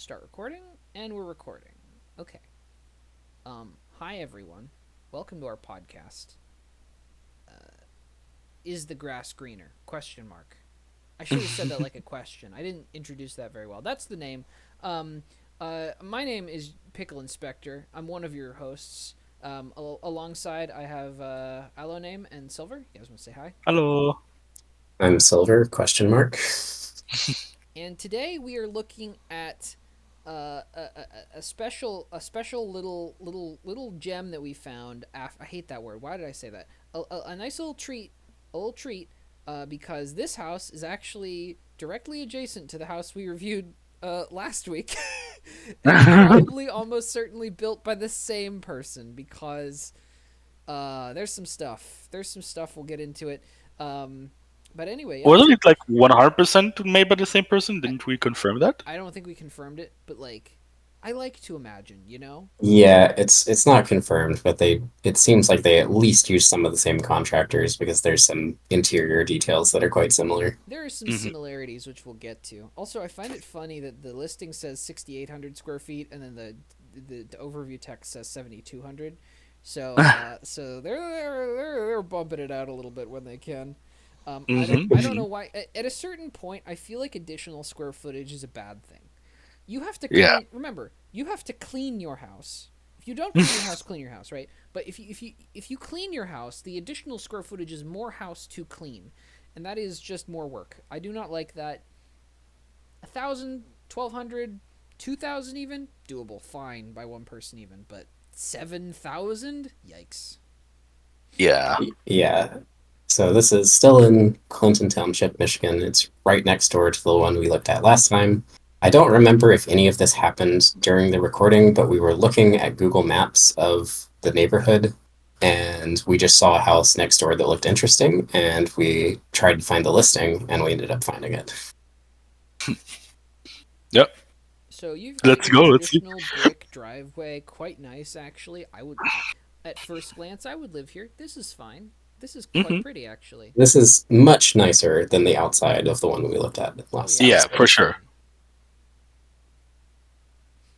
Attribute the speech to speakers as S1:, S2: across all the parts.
S1: Start recording, and we're recording. Okay. Hi everyone. Welcome to our podcast. Is the grass greener? Question mark. I should have said that like a question. I didn't introduce that very well. That's the name. Um, my name is Pickle Inspector. I'm one of your hosts. Alongside, I have Allo Name and Silver. You guys want to say hi?
S2: Hello.
S3: I'm Silver, question mark.
S1: And today we are looking at a special little gem that we found. I hate that word. Why did I say that? A nice little treat, because this house is actually directly adjacent to the house we reviewed last week, and probably almost certainly built by the same person because there's some stuff. There's some stuff. We'll get into it. But anyway, yeah.
S2: Wasn't it like 100% made by the same person?
S1: I,
S2: Didn't we confirm that?
S1: I don't think we confirmed it, but like, I like to imagine, you know?
S3: Yeah, it's not confirmed, but it seems like they at least use some of the same contractors because there's some interior details that are quite similar.
S1: There are some
S2: Hmm.
S1: similarities which we'll get to. Also, I find it funny that the listing says 6,800 square feet and then the overview text says 7,200. So they're bumping it out a little bit when they can. I don't know why. At a certain point, I feel like additional square footage is a bad thing. You have to
S2: Yeah.
S1: clean. Remember, you have to clean your house. If you don't clean your house, clean your house, right? But if you clean your house, the additional square footage is more house to clean, and that is just more work. I do not like that. 1,000, 1,200, 2,000 even doable, fine by one person even, but 7,000, yikes.
S2: Yeah.
S3: Yeah. So this is still in Clinton Township, Michigan. It's right next door to the one we looked at last time. I don't remember if any of this happened during the recording, but we were looking at Google Maps of the neighborhood and we just saw a house next door that looked interesting and we tried to find the listing and we ended up finding it.
S2: Yep.
S1: So you've got
S2: Let's
S1: your
S2: go. Let's see.
S1: traditional brick driveway, quite nice actually. At first glance, I would live here. This is fine. This is quite
S2: Hmm.
S1: pretty actually.
S3: This is much nicer than the outside of the one we looked at
S1: Oh
S3: last
S1: yeah,
S2: Yeah,
S3: last
S1: that's
S2: for
S3: time.
S2: sure.
S1: fine.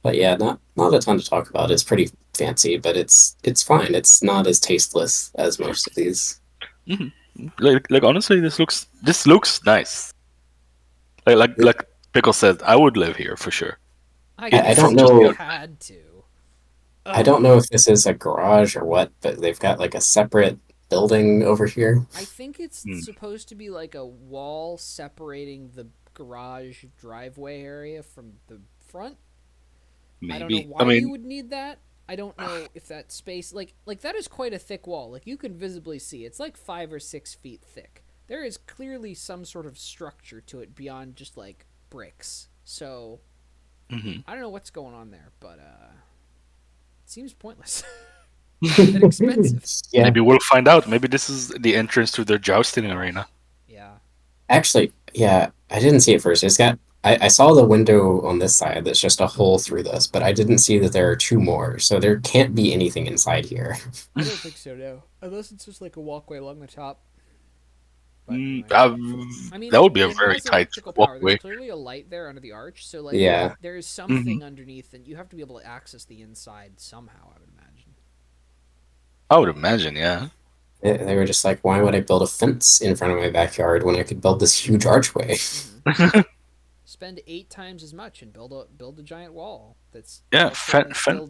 S3: But yeah, not a ton to talk about. It's pretty fancy, but it's fine. It's not as tasteless as most of these.
S2: Hmm. Like honestly, this looks nice. Like Pickle said, I would live here for sure.
S1: I
S3: I
S1: guess
S3: don't
S2: From
S1: if
S2: just
S1: you
S2: the
S3: know.
S2: outside.
S1: had to.
S3: I don't know
S1: Ugh.
S3: if this is a garage or what, but they've got like a separate building over here.
S1: I think it's
S2: Hmm.
S1: supposed to be like a wall separating the garage driveway area from the front. I don't know
S2: Maybe. I
S1: why you
S2: mean,
S1: would need that. I don't know if that space like that is quite a thick wall. Like you can visibly see it's like 5 or 6 feet thick. There is clearly some sort of structure to it beyond just like bricks. So
S2: mhm.
S1: I don't know what's going on there, but it seems pointless and expensive.
S3: Yeah,
S2: Maybe we'll find out. Maybe this is the entrance to their jousting
S1: Oh,
S2: arena.
S1: yeah.
S3: actually, yeah, I didn't see it first. It's got. I saw the window on this side that's just a hole through this, but I didn't see that there are two more, so there can't be anything inside here.
S1: I don't think so, no. Unless it's just like a walkway along the top. But
S2: Mm,
S1: anyway. I mean,
S2: that would be a
S1: it
S2: very
S1: has
S2: tight
S1: electrical power. There's
S2: walkway.
S1: clearly a light there under the arch, so like
S3: Yeah,
S1: there is
S2: Hmm.
S1: something underneath, and you have to be able to access the inside somehow. I would imagine.
S2: I would imagine, yeah.
S3: they were just like, why would I build a fence in front of my backyard when I could build this huge archway?
S1: Mm-hmm. Spend 8 times as much and build a giant wall that's
S2: Yeah,
S1: also still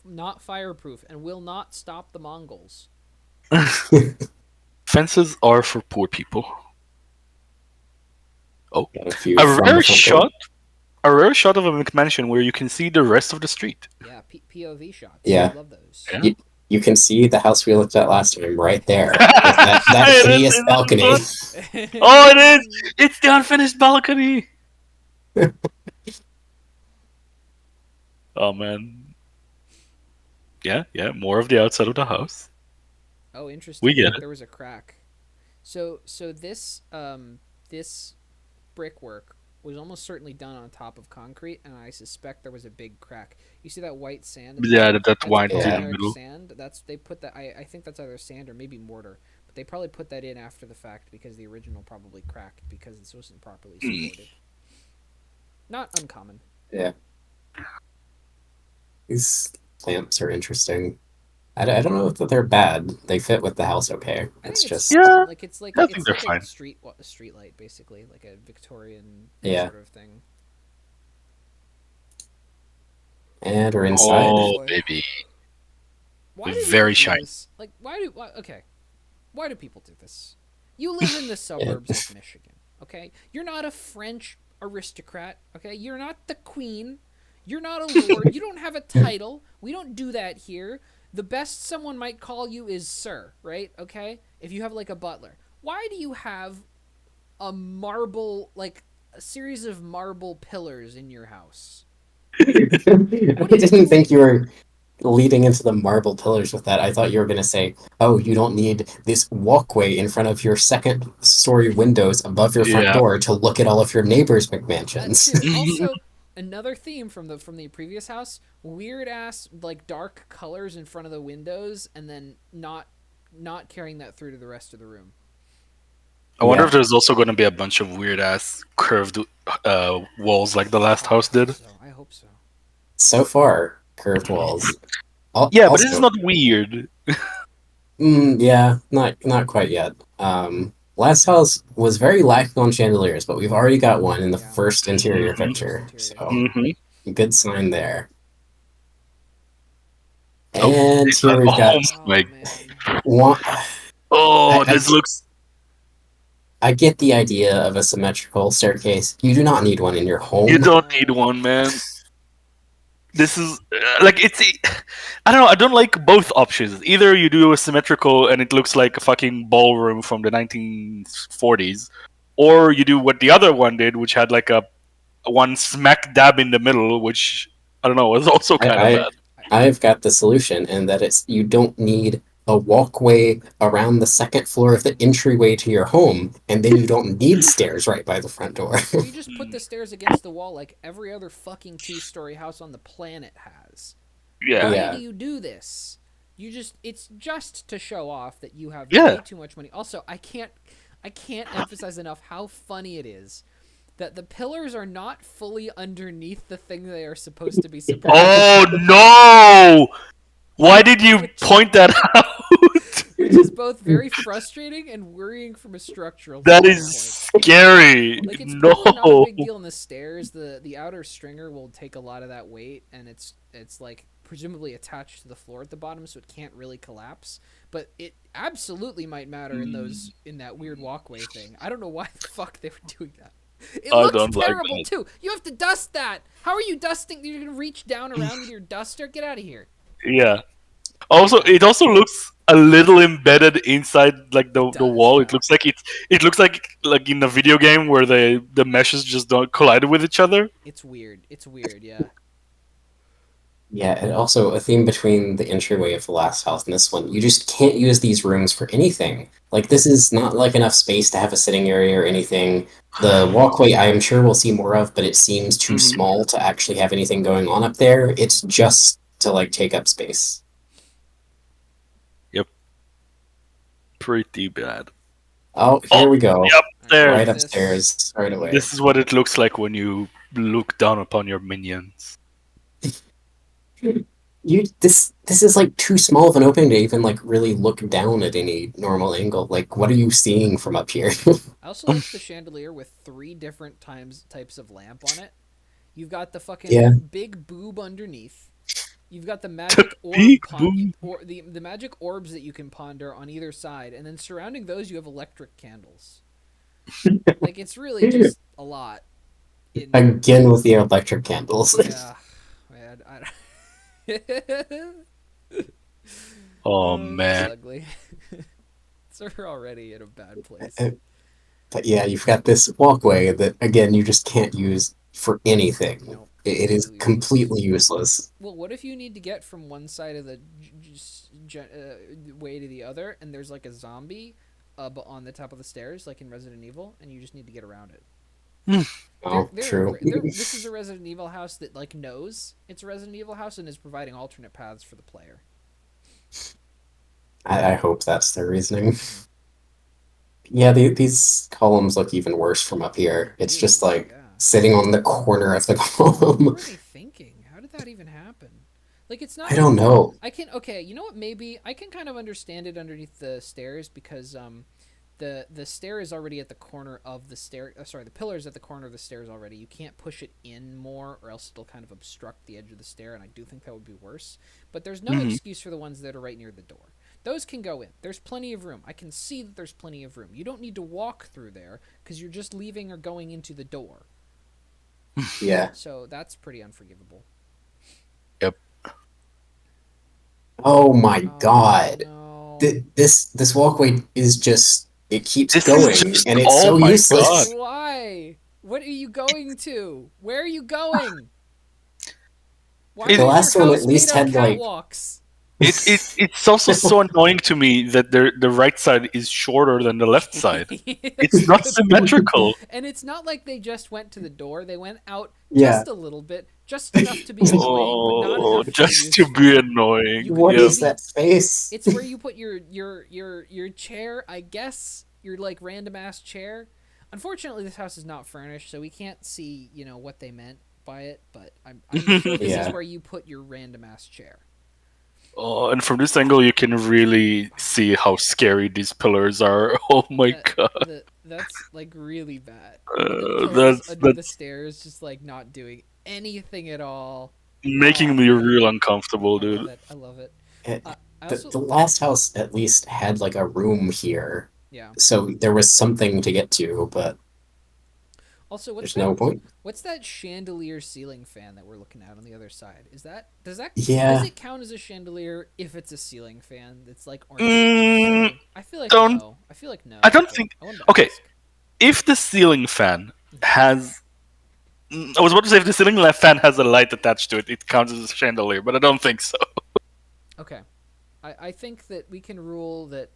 S1: not fireproof and will not stop the Mongols.
S2: fences are for poor people. Oh,
S3: Got a few
S2: a
S3: from the
S2: rare
S3: front door.
S2: shot, a rare shot of a McMansion where you can see the rest of the street.
S1: Yeah, POV shots. We
S3: Yeah,
S1: love those.
S2: Yeah.
S3: you, you can see the house we looked at last time right there with that
S2: It is.
S3: hideous
S2: Is it this
S3: balcony.
S2: one? Oh, it is. It's the unfinished balcony. Oh man. Yeah, yeah. More of the outside of the house.
S1: Oh,
S2: We
S1: interesting.
S2: get it.
S1: There was a crack. So this brickwork was almost certainly done on top of concrete, and I suspect there was a big crack. You see that white sand in the
S2: Yeah,
S1: middle?
S2: that
S1: That's
S2: wine through the
S3: Yeah.
S1: generic
S2: middle.
S1: sand. That's they put that. I think that's either sand or maybe mortar, but they probably put that in after the fact because the original probably cracked because this wasn't properly
S2: Hmm.
S1: supported. Not uncommon.
S3: Yeah. These lamps are interesting. I don't know that they're bad. They fit with the house okay.
S1: I
S3: It's
S1: think it's
S3: just,
S1: fine.
S2: Yeah,
S1: Like
S2: I think
S1: it's
S2: they're
S1: like a
S2: fine.
S1: street light basically, like a Victorian
S3: yeah.
S1: sort of thing.
S3: And we're inside.
S2: Oh,
S1: Boy,
S2: baby,
S1: why do people
S2: very
S1: do
S2: shiny.
S1: this? Like, okay, why do people do this? You live in the
S3: Yeah.
S1: suburbs of Michigan, okay? You're not a French aristocrat, okay? You're not the queen. You're not a lord. You don't have a title. We don't do that here. The best someone might call you is sir, right? Okay? If you have like a butler. Why do you have a marble, like a series of marble pillars in your house?
S3: I didn't think you were leading into the marble pillars with that. I thought you were going to say, oh, you don't need this walkway in front of your second story windows above your front
S2: Yeah.
S3: door to look at all of your neighbors' McMansions.
S1: Too. Also, another theme from the previous house: weird ass like dark colors in front of the windows, and then not carrying that through to the rest of the room.
S2: I wonder
S3: Yeah.
S2: if there's also going to be a bunch of weird ass curved walls like the last house did.
S1: I hope so.
S3: So far, curved walls.
S2: Yeah, but
S3: Also,
S2: it's not weird.
S3: yeah, not quite yet. Last house was very lacking on chandeliers, but we've already got one in the
S1: Yeah.
S3: first interior
S2: Mhm.
S3: picture,
S1: Interior.
S3: so good sign there.
S2: Oh,
S3: And here we've got
S2: oh my!
S1: Man.
S3: one.
S2: Oh,
S3: I,
S2: this looks.
S3: I get the idea of a symmetrical staircase. You do not need one in your home.
S2: You don't need one, man. This is like it's. I don't know. I don't like both options. Either you do a symmetrical and it looks like a fucking ballroom from the 1940s, or you do what the other one did, which had like a one smack dab in the middle, which I don't know was also kind of
S3: I,
S2: bad.
S3: I've got the solution, and that it's you don't need a walkway around the second floor of the entryway to your home, and then you don't need stairs right by the front door.
S1: Or you just put the stairs against the wall like every other fucking two-story house on the planet has.
S2: Yeah.
S1: Why
S3: Yeah.
S1: do you do this? It's just to show off that you have
S2: Yeah.
S1: way too much money. Also, I can't emphasize enough how funny it is that the pillars are not fully underneath the thing they are supposed to be supporting.
S2: Oh no! Why did you point that out?
S1: Which is both very frustrating and worrying from a structural
S2: That
S1: standpoint.
S2: is scary.
S1: Like it's probably not a
S2: No.
S1: big deal in the stairs. The outer stringer will take a lot of that weight, and it's like presumably attached to the floor at the bottom, so it can't really collapse. But it absolutely might matter in that weird walkway thing. I don't know why the fuck they were doing that. It
S2: I
S1: looks
S2: don't like
S1: terrible
S2: that.
S1: too. You have to dust that. How are you dusting? You're gonna reach down around with your duster? Get out of here.
S2: Yeah. Also, it also looks a little embedded inside like the
S1: does,
S2: wall.
S1: yeah.
S2: It looks like in a video game where the meshes just don't collide with each other.
S1: It's weird. It's weird. Yeah.
S3: Yeah, and also a theme between the entryway of the last house and this one. You just can't use these rooms for anything. Like, this is not like enough space to have a sitting area or anything. The walkway, I am sure we'll see more of, but it seems too
S2: Mhm.
S3: small to actually have anything going on up there. It's just to, like, take up space.
S2: Pretty bad.
S3: Oh, here we go.
S2: Yep, there.
S3: Right upstairs, right away.
S2: This is what it looks like when you look down upon your minions.
S3: This is like too small of an opening to even like really look down at any normal angle. Like, what are you seeing from up here?
S1: I also like the chandelier with 3 different types of lamp on it. You've got the fucking
S3: Yeah.
S1: big boob underneath. You've got the magic
S2: big
S1: the magic orbs that you can ponder on either side, and then surrounding those you have electric candles. Like it's really just a lot.
S3: Again with the electric candles.
S1: Yeah, man.
S2: Oh
S1: It's
S2: man.
S1: ugly. So we're already in a bad place.
S3: But yeah, you've got this walkway that again you just can't use for anything.
S1: Nope.
S3: It is completely useless.
S1: Well, what if you need to get from one side of the way to the other, and there's like a zombie on the top of the stairs, like in Resident Evil, and you just need to get around it?
S3: Oh, true.
S1: This is a Resident Evil house that like knows it's a Resident Evil house and is providing alternate paths for the player.
S3: I hope that's their reasoning. Yeah, these columns look even worse from up here. It's just like
S1: Yeah.
S3: sitting on the corner of the
S1: What
S3: column.
S1: were they thinking? How did that even happen? Like it's not.
S3: I don't know.
S1: I can okay. You know what? Maybe I can kind of understand it underneath the stairs because the stair is already at the corner of the stair. Sorry, the pillar is at the corner of the stairs already. You can't push it in more, or else it'll kind of obstruct the edge of the stair, and I do think that would be worse. But there's no
S2: Mhm.
S1: excuse for the ones that are right near the door. Those can go in. There's plenty of room. I can see that there's plenty of room. You don't need to walk through there because you're just leaving or going into the door.
S3: Yeah.
S1: So that's pretty unforgivable.
S2: Yep.
S3: Oh my
S1: Oh,
S3: god.
S1: no.
S3: This walkway is just it keeps
S2: This
S3: going
S2: is just,
S3: and it's
S2: oh
S3: so
S2: my
S3: useless.
S2: God.
S1: Why? What are you going to? Where are you going? Why
S2: The
S1: is your
S3: last one at
S1: house
S3: least
S1: made of
S3: had, like-
S1: catwalks?
S2: It's also so annoying to me that the right side is shorter than the left side. It's not symmetrical.
S1: And it's not like they just went to the door. They went out
S3: Yeah.
S1: just a little bit, just enough to be annoying, but not
S2: Oh,
S1: enough
S2: just to
S1: useful.
S2: be annoying.
S1: You could
S3: What
S2: Yep.
S3: is that space?
S1: It's where you put your chair, I guess, your like random ass chair. Unfortunately, this house is not furnished, so we can't see, what they meant by it, but I'm sure this
S3: Yeah.
S1: is where you put your random ass chair.
S2: Oh, and from this angle, you can really see how scary these pillars are. Oh my God.
S1: That's like really bad.
S2: Uh,
S1: The pillars
S2: that's-
S1: under the
S2: that's-
S1: stairs just like not doing anything at all.
S2: Making me real uncomfortable,
S1: I love
S2: dude.
S1: it. I love it.
S3: It-
S1: I
S3: the,
S1: also
S3: the last house at least had like a room here,
S1: yeah.
S3: so there was something to get to, but
S1: Also,
S3: there's no point.
S1: what's that chandelier ceiling fan that we're looking at on the other side? Does
S3: Yeah.
S1: it count as a chandelier if it's a ceiling fan? That's like orange.
S2: Mm,
S1: I feel like
S2: don't-
S1: no. I feel like no.
S2: I don't
S1: but
S2: think-
S1: I wanted to
S2: okay.
S1: ask.
S2: If the ceiling fan has. I was about to say if the ceiling fan has a light attached to it, it counts as a chandelier, but I don't think so.
S1: Okay. I think that we can rule that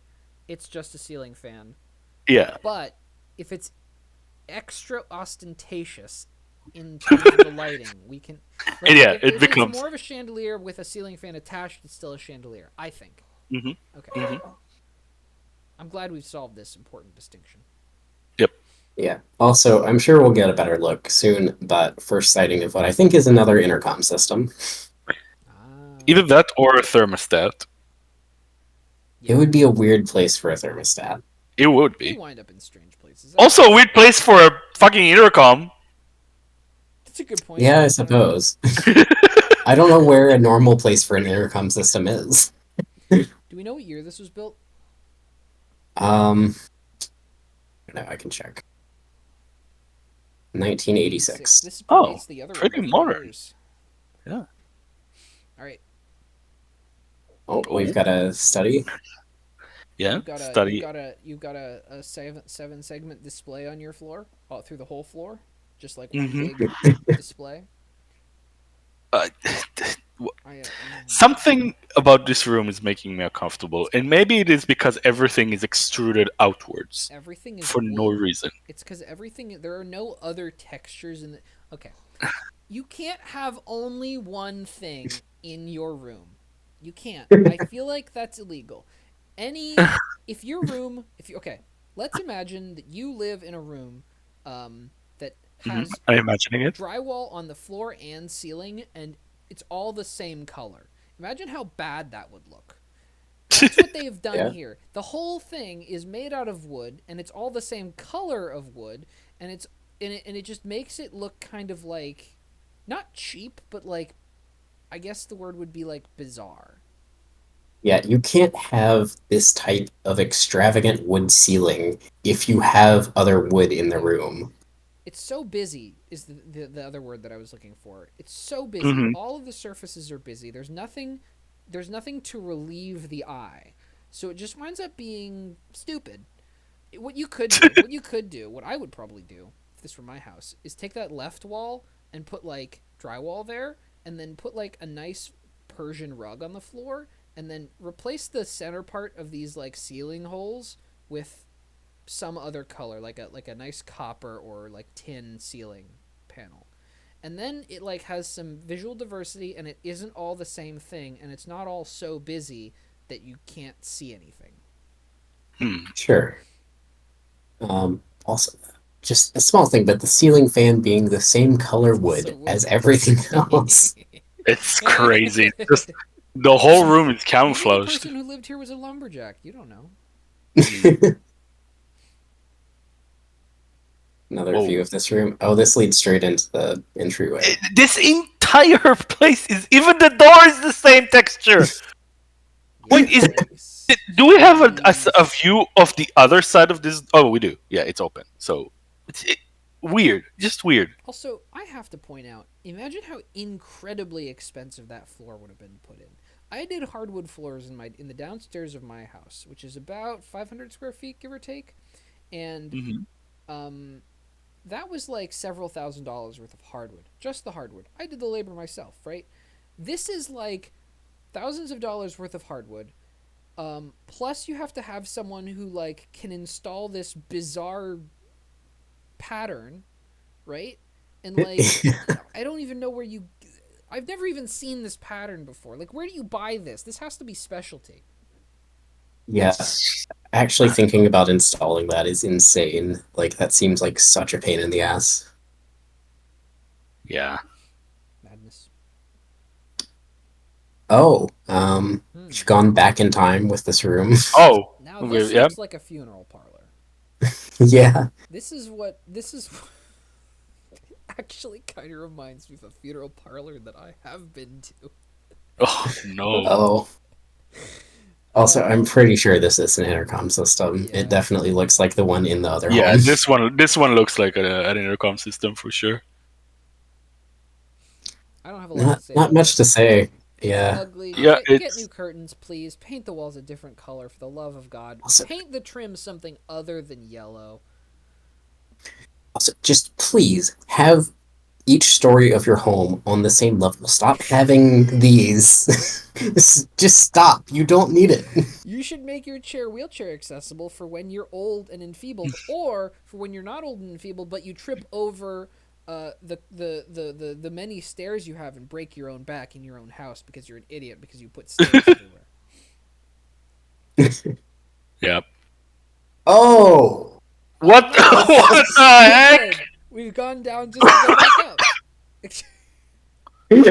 S1: it's just a ceiling fan.
S2: Yeah.
S1: But if it's extra ostentatious in terms of the lighting, we can.
S2: Yeah,
S1: if,
S2: it
S1: if
S2: becomes-
S1: it's more of a chandelier with a ceiling fan attached. It's still a chandelier, I think.
S2: Mhm.
S1: Okay.
S2: Mhm.
S1: I'm glad we've solved this important distinction.
S3: Yeah. Also, I'm sure we'll get a better look soon, but first sighting of what I think is another intercom system.
S1: Ah,
S2: Either that or a thermostat.
S3: It would be a weird place for a thermostat.
S2: It would
S1: we
S2: be.
S1: wind up in strange places.
S2: Also, a weird place for a fucking intercom.
S1: That's a good point.
S3: Yeah, I suppose. I don't know where a normal place for an intercom system is.
S1: Do we know what year this was built?
S3: No, I can check. 1986.
S1: This
S2: Oh,
S1: predates the other
S2: pretty
S1: one by 3
S2: modern.
S1: years.
S2: Yeah.
S1: All right.
S3: Oh, we've got a study.
S2: Yeah.
S1: You've got
S2: Study.
S1: a seven segment display on your floor, all through the whole floor, just like
S2: Mhm.
S1: one big display.
S2: Uh,
S1: I,
S2: Something about this room is making me uncomfortable, and maybe it is because everything is extruded outwards
S1: everything is
S2: for no
S1: wood.
S2: reason.
S1: It's because everything. There are no other textures in the. Okay, you can't have only one thing in your room. You can't. I feel like that's illegal. If your room, okay, let's imagine that you live in a room, that has
S2: I'm imagining it.
S1: drywall on the floor and ceiling, and it's all the same color. Imagine how bad that would look. That's what they have done
S3: Yeah.
S1: here. The whole thing is made out of wood, and it's all the same color of wood, and it just makes it look kind of like, not cheap, but like, I guess the word would be like bizarre.
S3: Yeah, you can't have this type of extravagant wood ceiling if you have other wood in the room.
S1: It's so busy is the other word that I was looking for. It's so busy.
S2: Mhm.
S1: All of the surfaces are busy. There's nothing to relieve the eye. So it just winds up being stupid. What you could do, what I would probably do if this were my house, is take that left wall and put like drywall there, and then put like a nice Persian rug on the floor, and then replace the center part of these like ceiling holes with some other color, like a nice copper or like tin ceiling panel. And then it like has some visual diversity, and it isn't all the same thing, and it's not all so busy that you can't see anything.
S3: Sure. Also, just a small thing, but the ceiling fan being the same color wood
S1: So
S3: as everything else.
S2: It's crazy. Just the whole room is
S1: Maybe the
S2: camouflaged.
S1: person who lived here was a lumberjack. You don't know.
S3: Another
S2: Whoa.
S3: view of this room. Oh, this leads straight into the entryway.
S2: This entire place is even the door is the same texture. Wait, do we have a view of the other side of this? Oh, we do. Yeah, it's open. So it's weird, just weird.
S1: Also, I have to point out, imagine how incredibly expensive that floor would have been put in. I did hardwood floors in the downstairs of my house, which is about 500 square feet, give or take, and that was like several $1,000s worth of hardwood, just the hardwood. I did the labor myself, right? This is like thousands of dollars worth of hardwood. Plus, you have to have someone who like can install this bizarre pattern, right? And like, I don't even know where you. I've never even seen this pattern before. Like, where do you buy this? This has to be specialty.
S3: Yeah, actually thinking about installing that is insane. Like, that seems like such a pain in the ass.
S2: Yeah.
S1: Madness.
S3: Oh, you've gone back in time with this room.
S2: Oh,
S1: Now this
S2: yeah.
S1: looks like a funeral parlor.
S3: Yeah.
S1: This is actually kind of reminds me of a funeral parlor that I have been to.
S2: Oh no.
S3: Oh. Also, I'm pretty sure this is an intercom system.
S1: Yeah.
S3: It definitely looks like the one in the other
S2: Yeah,
S3: home.
S2: this one looks like an intercom system for sure.
S1: I don't have a lot to say.
S3: Not
S1: about
S3: much to
S1: this.
S3: say.
S1: It's
S3: Yeah.
S1: ugly.
S2: Yeah,
S1: Get new curtains, please. Paint the walls a different color, for the love of God.
S3: Also-
S1: Paint the trim something other than yellow.
S3: Also, just please have each story of your home on the same level. Stop having these. Just stop. You don't need it.
S1: You should make your chair wheelchair accessible for when you're old and enfeebled, or for when you're not old and enfeebled, but you trip over the many stairs you have and break your own back in your own house because you're an idiot because you put stairs everywhere.
S2: Yep.
S3: Oh!
S2: What what the heck?
S1: Good. We've gone down just to go back up.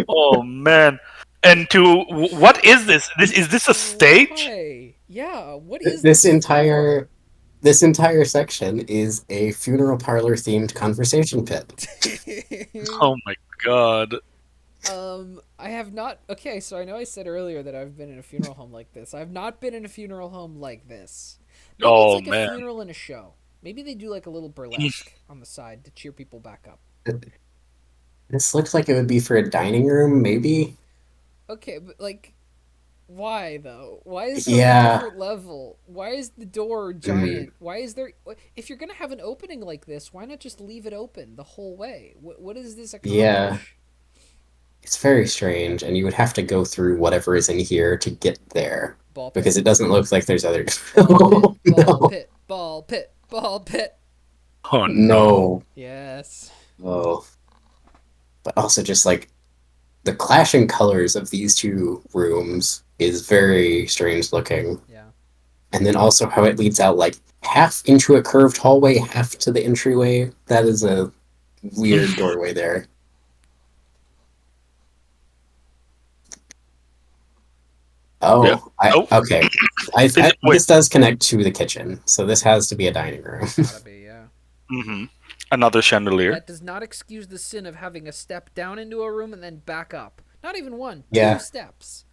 S2: Oh man. And what is this? Is this a stage?
S1: Why? Yeah, what is
S3: This entire section is a funeral parlor themed conversation pit.
S2: Oh my god.
S1: I have not. Okay, so I know I said earlier that I've been in a funeral home like this. I've not been in a funeral home like this. Maybe
S2: Oh,
S1: it's like
S2: man.
S1: a funeral in a show. Maybe they do like a little burlesque on the side to cheer people back up.
S3: This looks like it would be for a dining room, maybe?
S1: Okay, but like, why though? Why is it
S3: Yeah.
S1: a different level? Why is the door giant? Why is there? If you're gonna have an opening like this, why not just leave it open the whole way? What does this accomplish?
S3: Yeah. It's very strange, and you would have to go through whatever is in here to get there.
S1: Ball pit.
S3: Because it doesn't look like there's other.
S1: Ball pit, ball
S3: No.
S1: pit, ball pit, ball pit.
S2: Oh no.
S3: No.
S1: Yes.
S3: Oh. But also just like the clashing colors of these two rooms is very strange looking.
S1: Yeah.
S3: And then also how it leads out like half into a curved hallway, half to the entryway. That is a weird doorway there. Oh,
S2: Yeah.
S3: Okay.
S2: Wait.
S3: This does connect to the kitchen, so this has to be a dining room.
S1: Gotta be, yeah.
S2: Mm-hmm. Another chandelier.
S1: That does not excuse the sin of having a step down into a room and then back up. Not even one,
S3: Yeah.
S1: 2 steps.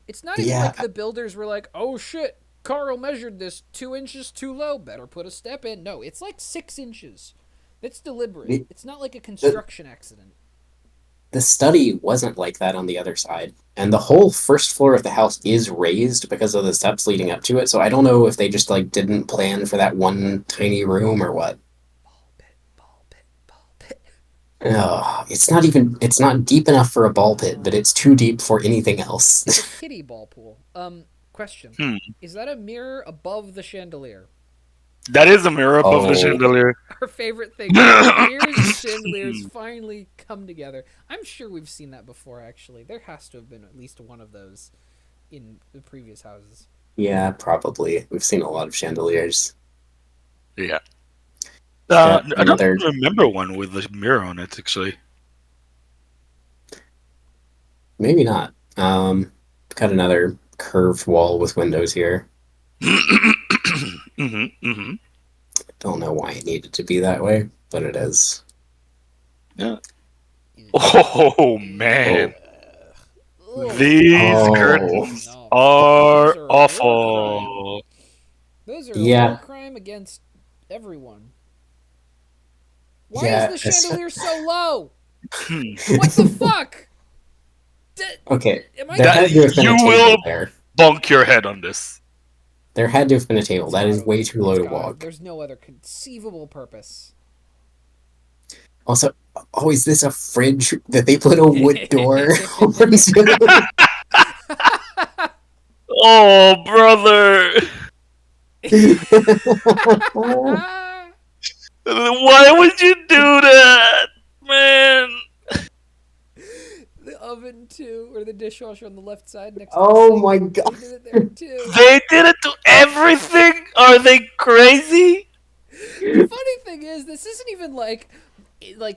S1: It's not even like the builders were like, oh shit, Carl measured this 2 inches too low, better put a step in. No, it's like 6 inches. That's deliberate. It's not like a construction accident.
S3: The study wasn't like that on the other side. And the whole first floor of the house is raised because of the steps leading up to it. So I don't know if they just like didn't plan for that one tiny room or what.
S1: Ball pit, ball pit, ball pit.
S3: Oh, it's not deep enough for a ball pit, but it's too deep for anything else.
S1: It's a kiddie ball pool. Question. Is that a mirror above the chandelier?
S2: That is a mirror above the
S3: Oh.
S2: chandelier.
S1: Our favorite thing. Mirrors and chandeliers finally come together. I'm sure we've seen that before, actually. There has to have been at least one of those in the previous houses.
S3: Yeah, probably. We've seen a lot of chandeliers.
S2: Yeah.
S3: Yeah,
S2: I don't
S3: another-
S2: remember one with a mirror on it, actually.
S3: maybe not. Got another curved wall with windows here.
S2: Hmm.
S3: Don't know why it needed to be that way, but it is.
S2: Yeah. Oh man,
S1: Ugh.
S2: these
S3: Oh,
S2: curtains
S1: No, those
S2: are
S1: are a war crime.
S2: awful.
S1: Those are a war
S3: yeah,
S1: crime against everyone. Why is
S3: yeah.
S1: the chandelier so low?
S2: Hmm.
S1: What the fuck? D-
S3: Okay,
S1: am I?
S3: there
S2: That
S3: had to have been
S2: you
S3: a
S2: will
S3: table there.
S2: bonk your head on this.
S3: There had to have been a table.
S1: It's
S3: That is
S1: gotta
S3: way
S1: have.
S3: too low
S1: It's
S3: to
S1: gotta have.
S3: walk.
S1: There's no other conceivable purpose.
S3: Also, oh, is this a fridge that they put a wood door onto?
S2: Oh, brother. Why would you do that, man?
S1: The oven too, or the dishwasher on the left side next to the
S3: Oh
S1: sink.
S3: my
S1: They
S3: god.
S1: did it there too.
S2: They did it to everything? Are they crazy?
S1: The funny thing is, this isn't even like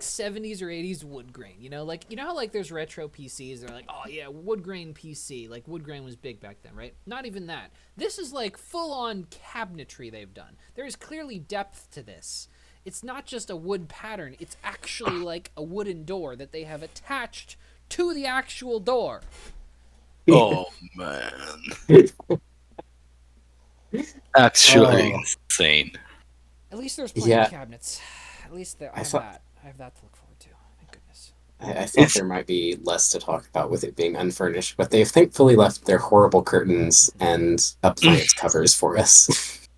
S1: 70s or 80s wood grain. You know, like how like there's retro PCs. They're like, oh yeah, wood grain PC. Like wood grain was big back then, right? Not even that. This is like full on cabinetry they've done. There is clearly depth to this. It's not just a wood pattern. It's actually like a wooden door that they have attached to the actual door.
S2: Oh, man. Actually
S3: Oh,
S2: insane.
S1: At least there's plenty
S3: yeah.
S1: of cabinets. At least there, I
S3: I
S1: have
S3: thought
S1: that. I have that to look forward to. Thank goodness.
S3: I thought there might be less to talk about with it being unfurnished, but they've thankfully left their horrible curtains and appliance covers for us.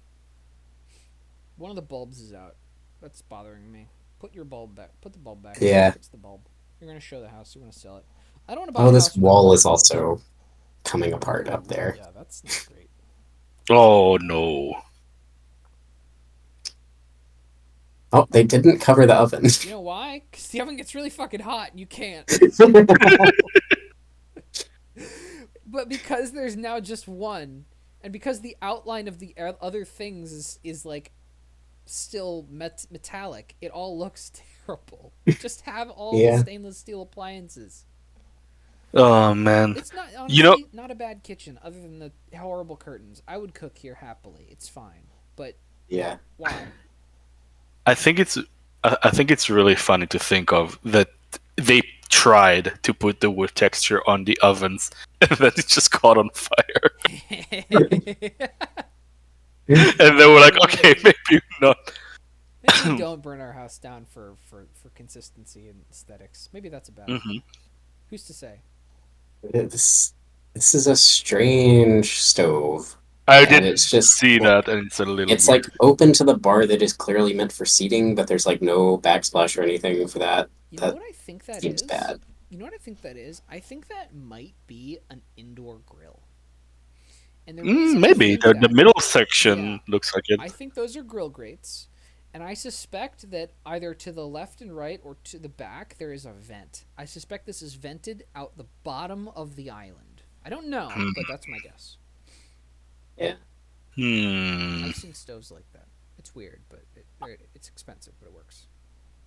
S1: One of the bulbs is out. That's bothering me. Put your bulb back. Put the bulb back.
S3: Yeah.
S1: Fix the bulb. You're gonna show the house. You're gonna sell it. I don't want to buy
S3: Oh,
S1: a
S3: this
S1: house with a
S3: wall
S1: broken
S3: is
S1: bulb.
S3: also coming apart up there.
S1: Yeah, that's not great.
S2: Oh, no.
S3: Oh, they didn't cover the oven.
S1: You know why? Because the oven gets really fucking hot and you can't. But because there's now just one, and because the outline of the other things is like still metallic, it all looks terrible. Just have all the
S3: Yeah.
S1: stainless steel appliances.
S2: Oh, man.
S1: It's not
S2: You know,
S1: honestly not a bad kitchen, other than the horrible curtains. I would cook here happily. It's fine, but
S3: Yeah.
S1: why?
S2: I think it's really funny to think of that they tried to put the wood texture on the ovens and then it just caught on fire. And they were like, okay, maybe not.
S1: Maybe don't burn our house down for consistency and aesthetics. Maybe that's a bad idea.
S2: Hmm.
S1: Who's to say?
S3: This is a strange stove.
S2: I
S3: And
S2: did
S3: it's just
S2: see that, and it's a little
S3: it's
S2: weird.
S3: like open to the bar that is clearly meant for seating, but there's like no backsplash or anything for that.
S1: You know
S3: That
S1: what I think that
S3: seems
S1: is?
S3: bad.
S1: You know what I think that is? I think that might be an indoor grill. And the reason I
S2: Maybe
S1: think
S2: the
S1: that,
S2: middle section
S1: yeah,
S2: looks like it.
S1: I think those are grill grates, and I suspect that either to the left and right or to the back there is a vent. I suspect this is vented out the bottom of the island. I don't know, but that's my guess.
S3: Yeah.
S1: I've seen stoves like that. It's weird, but it's expensive, but it works.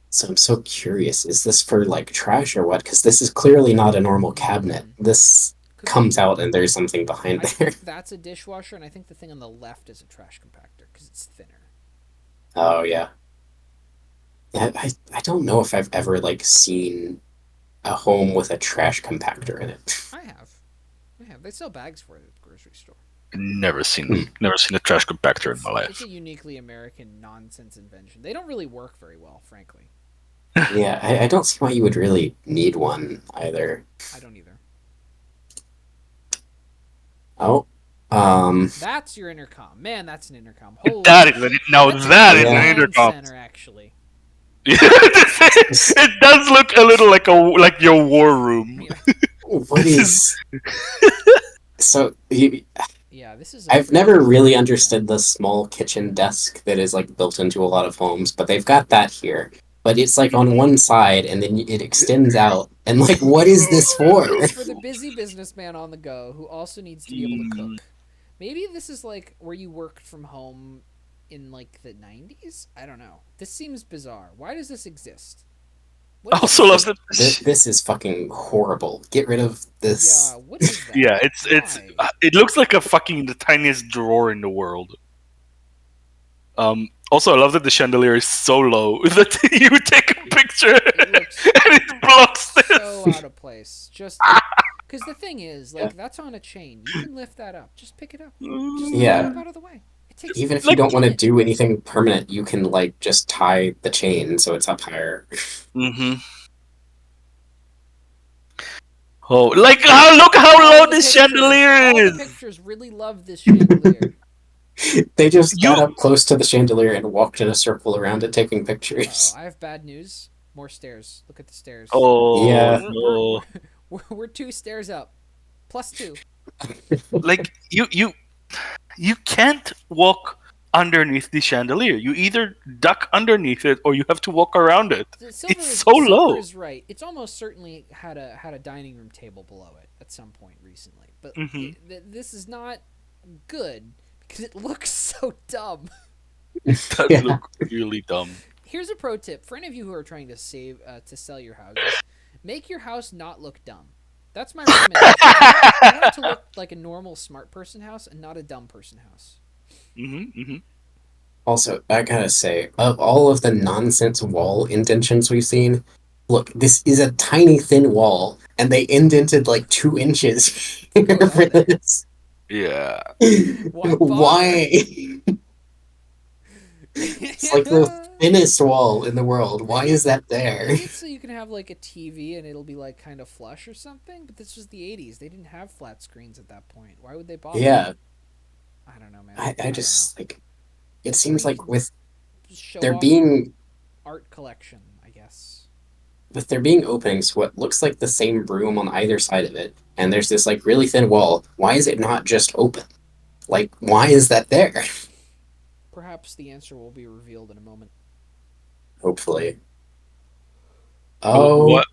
S3: So I'm so curious. Is this for like trash or what? Because this is clearly not a normal cabinet. This
S1: Could
S3: comes
S1: be.
S3: out and there's something behind
S1: I
S3: there.
S1: think that's a dishwasher, and I think the thing on the left is a trash compactor because it's thinner.
S3: Oh yeah. I don't know if I've ever like seen a home with a trash compactor in it.
S1: I have. They sell bags for it at the grocery store.
S2: Never seen a trash compactor in my
S1: It's
S2: life.
S1: a uniquely American nonsense invention. They don't really work very well, frankly.
S3: Yeah, I don't see why you would really need one either.
S1: I don't either.
S3: Oh,
S1: That's your intercom. Man, that's an intercom. Holy
S2: That is now
S1: that's
S2: that
S1: a
S2: is
S3: Yeah.
S2: an
S1: command
S2: intercom.
S1: center, actually.
S2: It does look a little like your war room.
S3: what is so?
S1: Yeah, this is.
S3: I've never really understood the small kitchen desk that is like built into a lot of homes, but they've got that here. But it's like on one side and then it extends out. And like, what is this for?
S1: It's for the busy businessman on the go who also needs to be able to cook. Maybe this is like where you worked from home in like the 90s? I don't know. This seems bizarre. Why does this exist? What
S2: I
S1: is
S2: also
S1: this?
S2: love
S3: This is fucking horrible. Get rid of this.
S1: Yeah, what is that?
S2: Yeah, it's
S1: Why?
S2: it looks like a fucking the tiniest drawer in the world. Also, I love that the chandelier is so low that you take a picture
S1: It looks
S2: and it blocks this.
S1: so out of place. Just because the thing is, like,
S3: Yeah.
S1: that's on a chain. You can lift that up. Just pick it up. Just
S3: Yeah.
S1: lift it up out of the way. It takes
S3: Even if
S2: Like-
S3: you don't want to do anything permanent, you can like just tie the chain so it's up higher.
S2: Mm-hmm. Oh, like look how
S1: All
S2: low
S1: the
S2: this
S1: pictures-
S2: chandelier
S1: all
S2: is.
S1: the pictures really love this chandelier.
S3: They just got
S2: You-
S3: up close to the chandelier and walked in a circle around it taking
S1: Uh-oh,
S3: pictures.
S1: I have bad news. More stairs. Look at the stairs.
S2: Oh,
S3: Yeah.
S2: no.
S1: We're 2 stairs up. +2.
S2: Like you can't walk underneath the chandelier. You either duck underneath it or you have to walk around it.
S1: Silver
S2: It's
S1: is,
S2: so
S1: Silver
S2: low.
S1: is right. It's almost certainly had a dining room table below it at some point recently. But
S2: Mhm.
S1: this is not good because it looks so dumb.
S2: It does
S3: Yeah.
S2: look really dumb.
S1: Here's a pro tip for any of you who are trying to sell your houses: make your house not look dumb. That's my recommendation. You want it to look like a normal smart person house and not a dumb person house.
S3: Also, I gotta say, of all of the nonsense wall indentions we've seen, look, this is a tiny thin wall, and they indented like 2 inches for this.
S2: Yeah.
S1: Why
S3: Why? It's like the thinnest wall in the world. Why is that there?
S1: Maybe it's so you can have like a TV and it'll be like kind of flush or something. But this was the '80s; they didn't have flat screens at that point. Why would they bother?
S3: Yeah,
S1: I don't know, man.
S3: I
S1: don't
S3: just like. It
S1: Or
S3: seems
S1: you
S3: like
S1: can
S3: with
S1: know. Show
S3: there
S1: off
S3: being
S1: art collection, I guess.
S3: openings to what looks like the same room on either side of it, and there's this like really thin wall. Why is it not just open? Like, why is that there?
S1: Perhaps the answer will be revealed in a moment.
S3: Hopefully. Oh,
S2: What?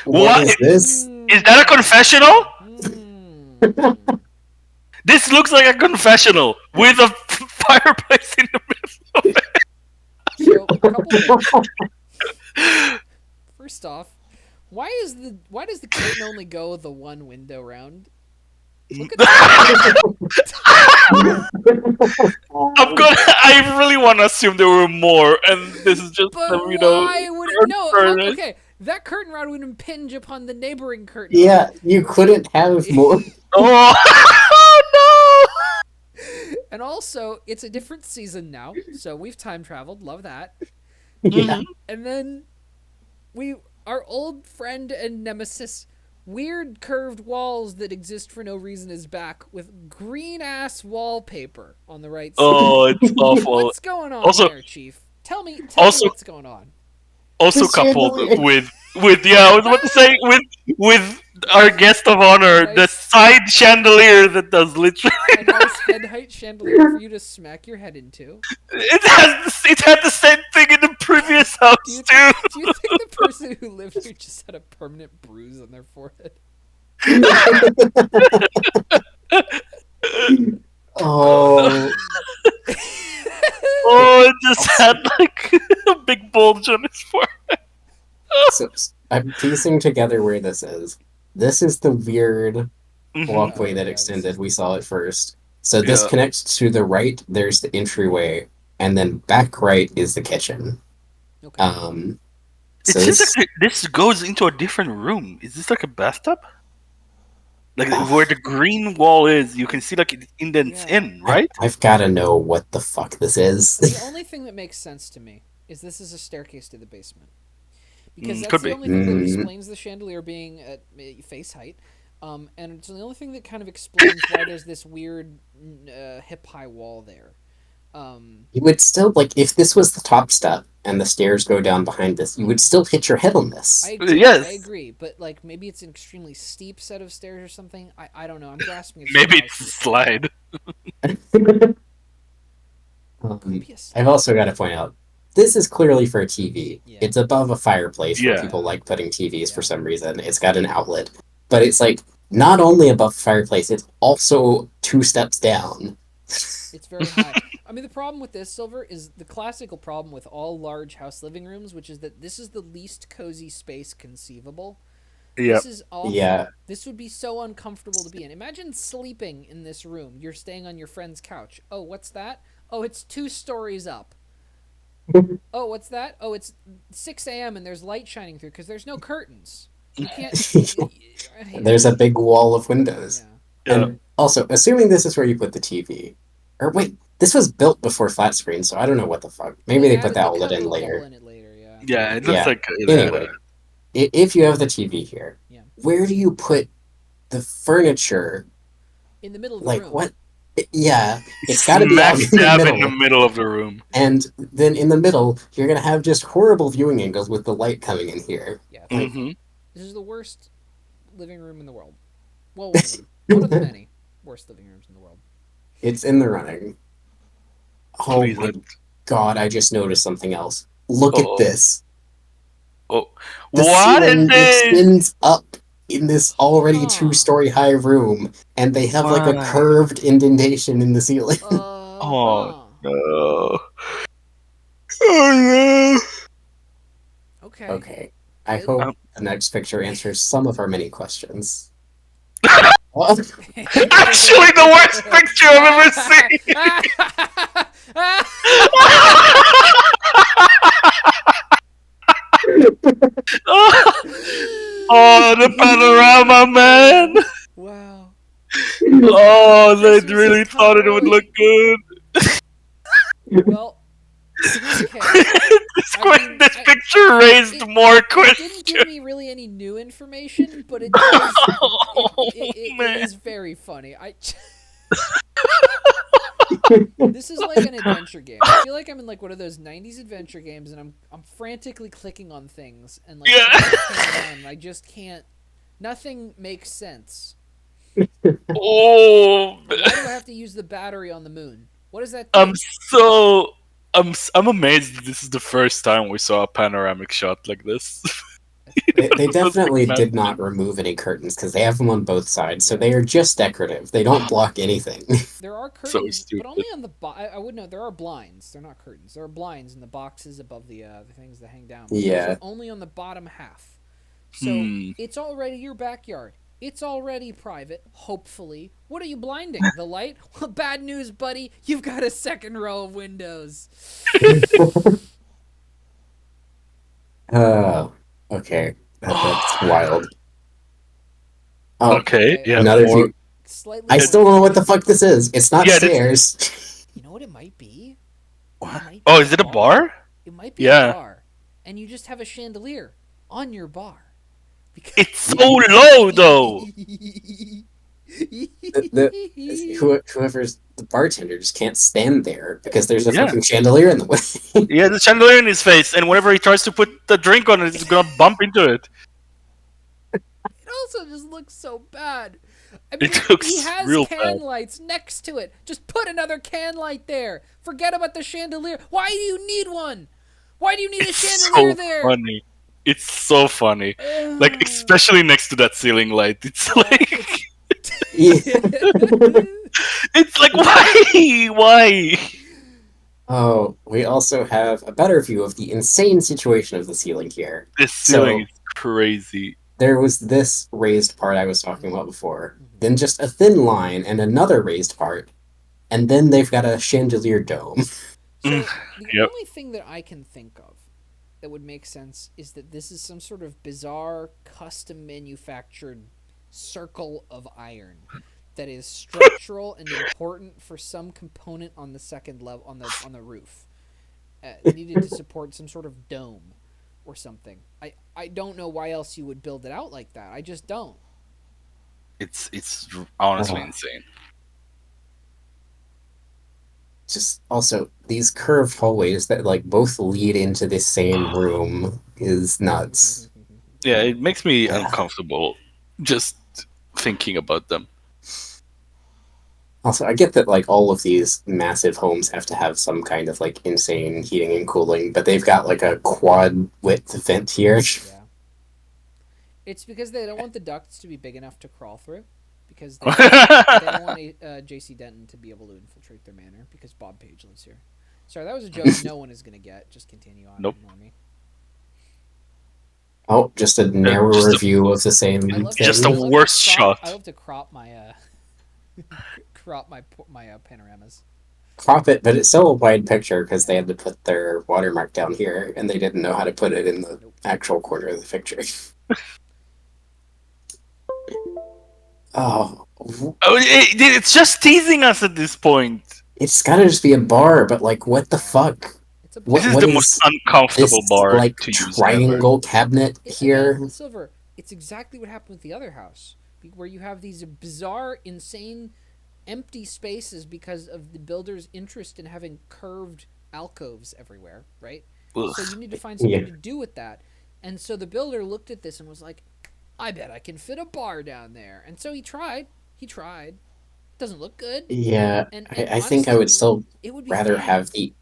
S3: what is this?
S2: Is that a confessional?
S1: Mm.
S2: This looks like a confessional with a fireplace in the middle of it.
S1: So, a couple things. First off, why does the curtain only go the one window round? Look at
S2: I really want to assume there were more, and this is just
S1: But
S2: some, you know.
S1: why would it? No,
S2: furnace.
S1: okay. That curtain rod would impinge upon the neighboring curtain.
S3: Yeah, you couldn't have more.
S2: Oh no!
S1: And also, it's a different season now, so we've time traveled. Love that.
S3: Yeah.
S1: And then our old friend and nemesis, weird curved walls that exist for no reason, is back with green ass wallpaper on the right side.
S2: Oh, it's awful.
S1: What's going on
S2: Also-
S1: there, Chief? Tell me
S2: Also-
S1: what's going on.
S2: Also
S3: The
S2: coupled
S3: chandelier.
S2: with yeah, I was about to say with our guest of honor, the
S1: Nice.
S2: side chandelier that does literally
S1: A nice head height chandelier for you to smack your head into.
S2: it had the same thing in the previous house
S1: Do you
S2: too.
S1: think, do you think the person who lived here just had a permanent bruise on their forehead?
S3: Oh,
S2: Oh, it just had like a big bulge on his forehead.
S3: so I'm piecing together where this is. This is the weird
S2: Mhm.
S3: walkway
S1: Oh,
S3: that
S1: yeah,
S3: extended.
S1: this is-
S3: We saw it first. So this
S2: Yeah.
S3: connects to the right. There's the entryway, and then back right is the kitchen.
S1: Okay.
S2: It
S3: So
S2: seems
S3: this,
S2: like this goes into a different room. Is this like a bathtub? Like where the green wall is, you can see like it indents
S1: Yeah.
S2: in, right?
S3: I've got to know what the fuck this is.
S1: The only thing that makes sense to me is this is a staircase to the basement. Because that's
S2: could
S1: the
S2: be.
S1: only thing that
S3: Mm.
S1: explains the chandelier being at face height. And it's the only thing that kind of explains why there's this weird hip high wall there.
S3: You would still like if this was the top step and the stairs go down behind this. You would still hit your head on this.
S1: I agree,
S2: Yes.
S1: I agree, but like maybe it's an extremely steep set of stairs or something. I don't know. I'm grasping at
S2: Maybe
S1: straws
S2: it's a
S1: here.
S2: slide.
S1: Could be a slide.
S3: I've also got to point out this is clearly for a TV.
S1: Yeah.
S3: It's above a fireplace where
S2: Yeah.
S3: people like putting TVs for
S1: Yeah.
S3: some reason. It's got an outlet, but it's like not only above the fireplace, it's also 2 steps down.
S1: It's very high. I mean, the problem with this, Silver, is the classical problem with all large house living rooms, which is that this is the least cozy space conceivable.
S2: Yeah.
S1: This is awful.
S3: Yeah.
S1: This would be so uncomfortable to be in. Imagine sleeping in this room. You're staying on your friend's couch. Oh, what's that? Oh, it's 2 stories up. Oh, what's that? Oh, it's 6 a.m. and there's light shining through because there's no curtains. You can't.
S3: There's a big wall of windows.
S1: Yeah.
S3: And also, assuming this is where you put the TV. Or wait, this was built before flat screen, so I don't know what the fuck. Maybe they put the outlet in later.
S1: In it later, yeah.
S2: Yeah, it looks
S3: Yeah.
S2: like.
S3: Anyway, if you have the TV here,
S1: Yeah.
S3: where do you put the furniture?
S1: In the middle of the
S3: Like
S1: room.
S3: what? Yeah, it's got to be out in the
S2: in the
S3: middle.
S2: middle of the room.
S3: And then in the middle, you're gonna have just horrible viewing angles with the light coming in here.
S1: Yeah.
S2: Mm-hmm.
S1: This is the worst living room in the world. Well, one of them. One of the many worst living rooms in the world.
S3: It's in the running. Oh
S2: Please
S3: my
S2: let-
S3: god! I just noticed something else. Look
S2: Uh-oh.
S3: at this.
S2: Oh,
S3: The
S2: what is
S3: ceiling
S2: this?
S3: extends up in this already
S1: Huh.
S3: 2-story high room, and they have like a
S2: Why?
S3: curved indentation in the ceiling.
S2: Oh.
S1: Huh.
S2: No. Oh
S1: Okay.
S3: Okay, I hope
S2: Um,
S3: the next picture answers some of our many questions.
S2: no! Actually, the worst picture I've ever seen. Oh, the panorama, man!
S1: Wow.
S2: Oh, they
S1: This was
S2: really
S1: a
S2: thought it would look good.
S1: Well, okay.
S2: This picture raised more
S1: It didn't
S2: questions.
S1: give me really any new information, but it does.
S2: Oh,
S1: It
S2: man.
S1: is very funny. This is like an adventure game. I feel like I'm in like one of those '90s adventure games, and I'm frantically clicking on things and like
S2: Yeah.
S1: trying to hang on, and I just can't. Nothing makes sense.
S2: Oh,
S1: Why do I have to use the battery on the moon? What does that do?
S2: I'm amazed that this is the first time we saw a panoramic shot like this.
S3: They definitely
S2: Massive.
S3: did not remove any curtains because they have them on both sides, so they are just decorative. They don't block anything.
S1: There are curtains, but
S2: stupid.
S1: only on the. I would know there are blinds. They're not curtains. There are blinds in the boxes above the things that hang down. But those
S3: Yeah.
S1: are only on the bottom half. So it's already your backyard. It's already private. Hopefully, what are you blinding? The light? Well, bad news, buddy. You've got a second row of windows.
S3: Oh, okay. That's wild. Oh,
S2: Okay, yeah.
S3: another
S2: more-
S3: view.
S1: Slightly.
S3: I
S1: more-
S3: still don't know what the fuck this is. It's not
S2: Yeah, this-
S3: stairs.
S1: You know what it might be?
S2: What?
S1: might
S2: Oh,
S1: be
S2: is it a bar?
S1: It might be
S2: Yeah.
S1: a bar, and you just have a chandelier on your bar. Because
S2: It's so low though.
S3: Whoever's the bartender just can't stand there because there's a
S2: Yeah.
S3: fucking chandelier in the way.
S2: Yeah, the chandelier in his face, and whenever he tries to put the drink on it, it's gonna bump into it.
S1: It also just looks so bad. I mean,
S2: It looks
S1: he has
S2: real
S1: can
S2: bad.
S1: lights next to it. Just put another can light there. Forget about the chandelier. Why do you need one? Why do you need a
S2: It's
S1: chandelier
S2: so
S1: there?
S2: funny. It's so funny. Like especially next to that ceiling light. It's like
S3: Yeah.
S2: it's like why? Why?
S3: Oh, we also have a better view of the insane situation of the ceiling here.
S2: This ceiling is crazy.
S3: There was this raised part I was talking about before, then just a thin line and another raised part, and then they've got a chandelier dome.
S1: So
S2: Mm,
S1: the
S2: yep.
S1: only thing that I can think of that would make sense is that this is some sort of bizarre custom manufactured circle of iron that is structural and important for some component on the second level on the roof. Needed to support some sort of dome or something. I don't know why else you would build it out like that. I just don't.
S2: It's honestly
S3: Uh-huh.
S2: insane.
S3: Just also these curved hallways that like both lead into the same room is nuts.
S2: Yeah, it makes me
S3: Yeah.
S2: uncomfortable just thinking about them.
S3: Also, I get that like all of these massive homes have to have some kind of like insane heating and cooling, but they've got like a quad width vent here.
S1: Yeah. It's because they don't want the ducts to be big enough to crawl through. because they don't want J.C. Denton to be able to infiltrate their manor because Bob Page lives here. Sorry, that was a joke no one is gonna get. Just continue on.
S2: Nope.
S1: Ignore me.
S3: Oh, just a narrow
S2: just a-
S3: review of the same
S1: I love
S3: thing.
S2: Just
S1: I
S2: a
S1: love to
S2: worst
S1: crop-
S2: shot.
S1: I love to crop my crop my panoramas.
S3: Crop it, but it's still a wide picture because they had to put their watermark down here, and they didn't know how to put it in the actual corner of the picture. Oh,
S2: It's just teasing us at this point.
S3: it's gotta just be a bar, but like, what the fuck?
S1: It's a
S3: What-
S2: This is
S3: what
S2: the
S3: is
S2: most uncomfortable
S3: This
S2: bar
S3: like
S2: to use.
S3: triangle cabinet here.
S1: Again, Silver. It's exactly what happened with the other house, where you have these bizarre, insane, empty spaces because of the builder's interest in having curved alcoves everywhere, right?
S2: Ugh.
S1: So you need to find something
S3: Yeah.
S1: to do with that. And so the builder looked at this and was like, I bet I can fit a bar down there. And so he tried. It doesn't look good.
S3: Yeah,
S1: And
S3: I think I would
S1: honestly,
S3: still
S1: it would be
S3: rather
S1: fine
S3: have the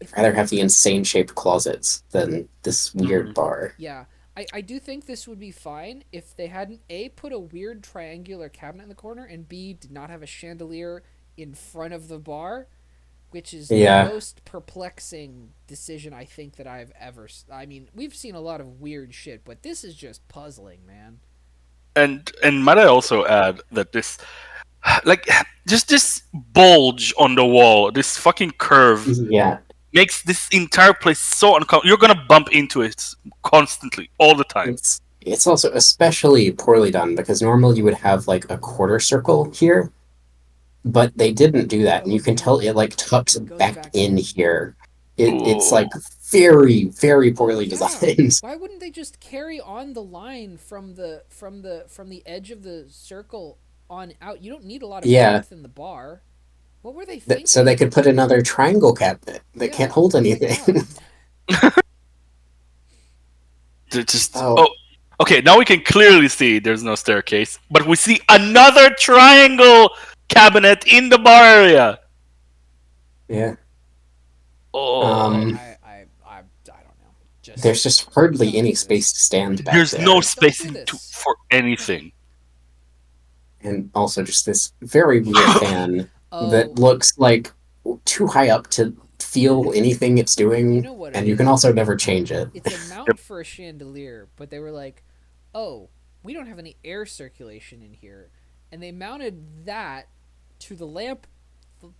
S1: if-
S3: insane shaped closets than this weird
S2: Mhm.
S3: bar.
S1: Yeah, I do think this would be fine if they hadn't A, put a weird triangular cabinet in the corner, and B, did not have a chandelier in front of the bar, which is
S3: Yeah.
S1: the most perplexing decision I think that I've ever. I mean, we've seen a lot of weird shit, but this is just puzzling, man.
S2: And might I also add that this, like, just this bulge on the wall, this fucking curve,
S3: Yeah,
S2: makes this entire place so uncomfortable. You're gonna bump into it constantly, all the time.
S3: it's also especially poorly done because normally you would have like a quarter circle here, but they didn't do that, and you can tell it like tucks
S1: It goes
S3: back
S1: back
S3: in
S1: in.
S3: here. It's
S2: Ooh.
S3: like very, very poorly
S1: Yeah.
S3: designed.
S1: Why wouldn't they just carry on the line from the edge of the circle on out? You don't need a lot of
S3: Yeah.
S1: width in the bar. What were they thinking?
S3: So they could put another triangle cabinet that
S1: Yeah.
S3: can't hold
S1: Oh my
S3: anything.
S1: God.
S2: Just
S3: Oh.
S2: okay. Now we can clearly see there's no staircase, but we see another triangle cabinet in the bar area.
S3: Yeah,
S2: Oh,
S1: I don't know. Just
S3: there's just hardly
S1: Don't
S3: any
S1: do this.
S3: space to stand back
S2: there's
S3: there.
S2: no
S1: Don't
S2: space
S1: do this.
S2: for anything.
S3: And also just this very weird fan
S1: Oh,
S3: that looks like too high up to feel anything it's doing,
S1: You know what it
S3: and you can
S1: is?
S3: also never change it.
S1: it's a mount for a chandelier, but they were like, "Oh, we don't have any air circulation in here," and they mounted that to the lamp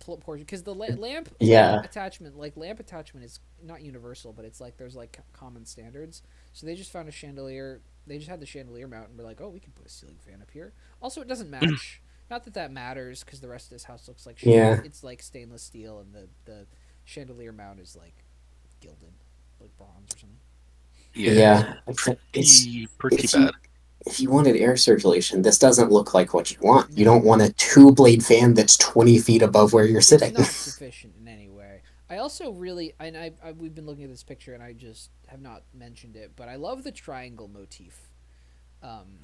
S1: portion because the lamp
S3: Yeah.
S1: attachment, like lamp attachment, is not universal, but it's like there's like common standards. So they just found a chandelier. They just had the chandelier mount and were like, "Oh, we can put a ceiling fan up here." Also, it doesn't match. Not that that matters because the rest of this house looks like shit.
S3: Yeah.
S1: It's like stainless steel, and the chandelier mount is like gilded, like bronze or something.
S3: Yeah. It's,
S2: Pretty
S3: if you-
S2: bad.
S3: if you wanted air circulation, this doesn't look like what you want. You don't want a two-blade fan that's 20 feet above where you're sitting.
S1: It's not sufficient in any way. I also really, and we've been looking at this picture, and I just have not mentioned it, but I love the triangle motif.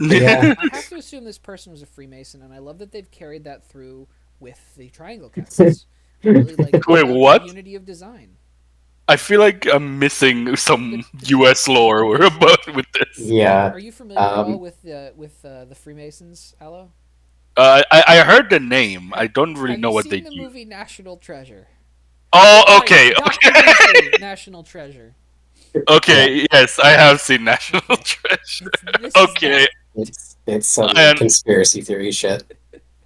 S3: Yeah.
S1: I have to assume this person was a Freemason, and I love that they've carried that through with the triangle cabinets. I really like
S2: Wait,
S1: the
S2: what?
S1: unity of design.
S2: I feel like I'm missing some U.S. lore about with this.
S3: Yeah.
S1: Are you familiar at all
S3: Um,
S1: with the Freemasons, Aloe?
S2: I heard the name. I don't really
S1: Have
S2: know
S1: you
S2: what
S1: seen
S2: they
S1: the
S2: do.
S1: movie National Treasure?
S2: Oh,
S1: Right,
S2: okay,
S1: Dr.
S2: okay,
S1: Deuce, National Treasure.
S2: okay. Yes, I have seen National Treasure.
S1: This is
S2: Okay,
S3: It's some
S2: And-
S3: conspiracy theory shit.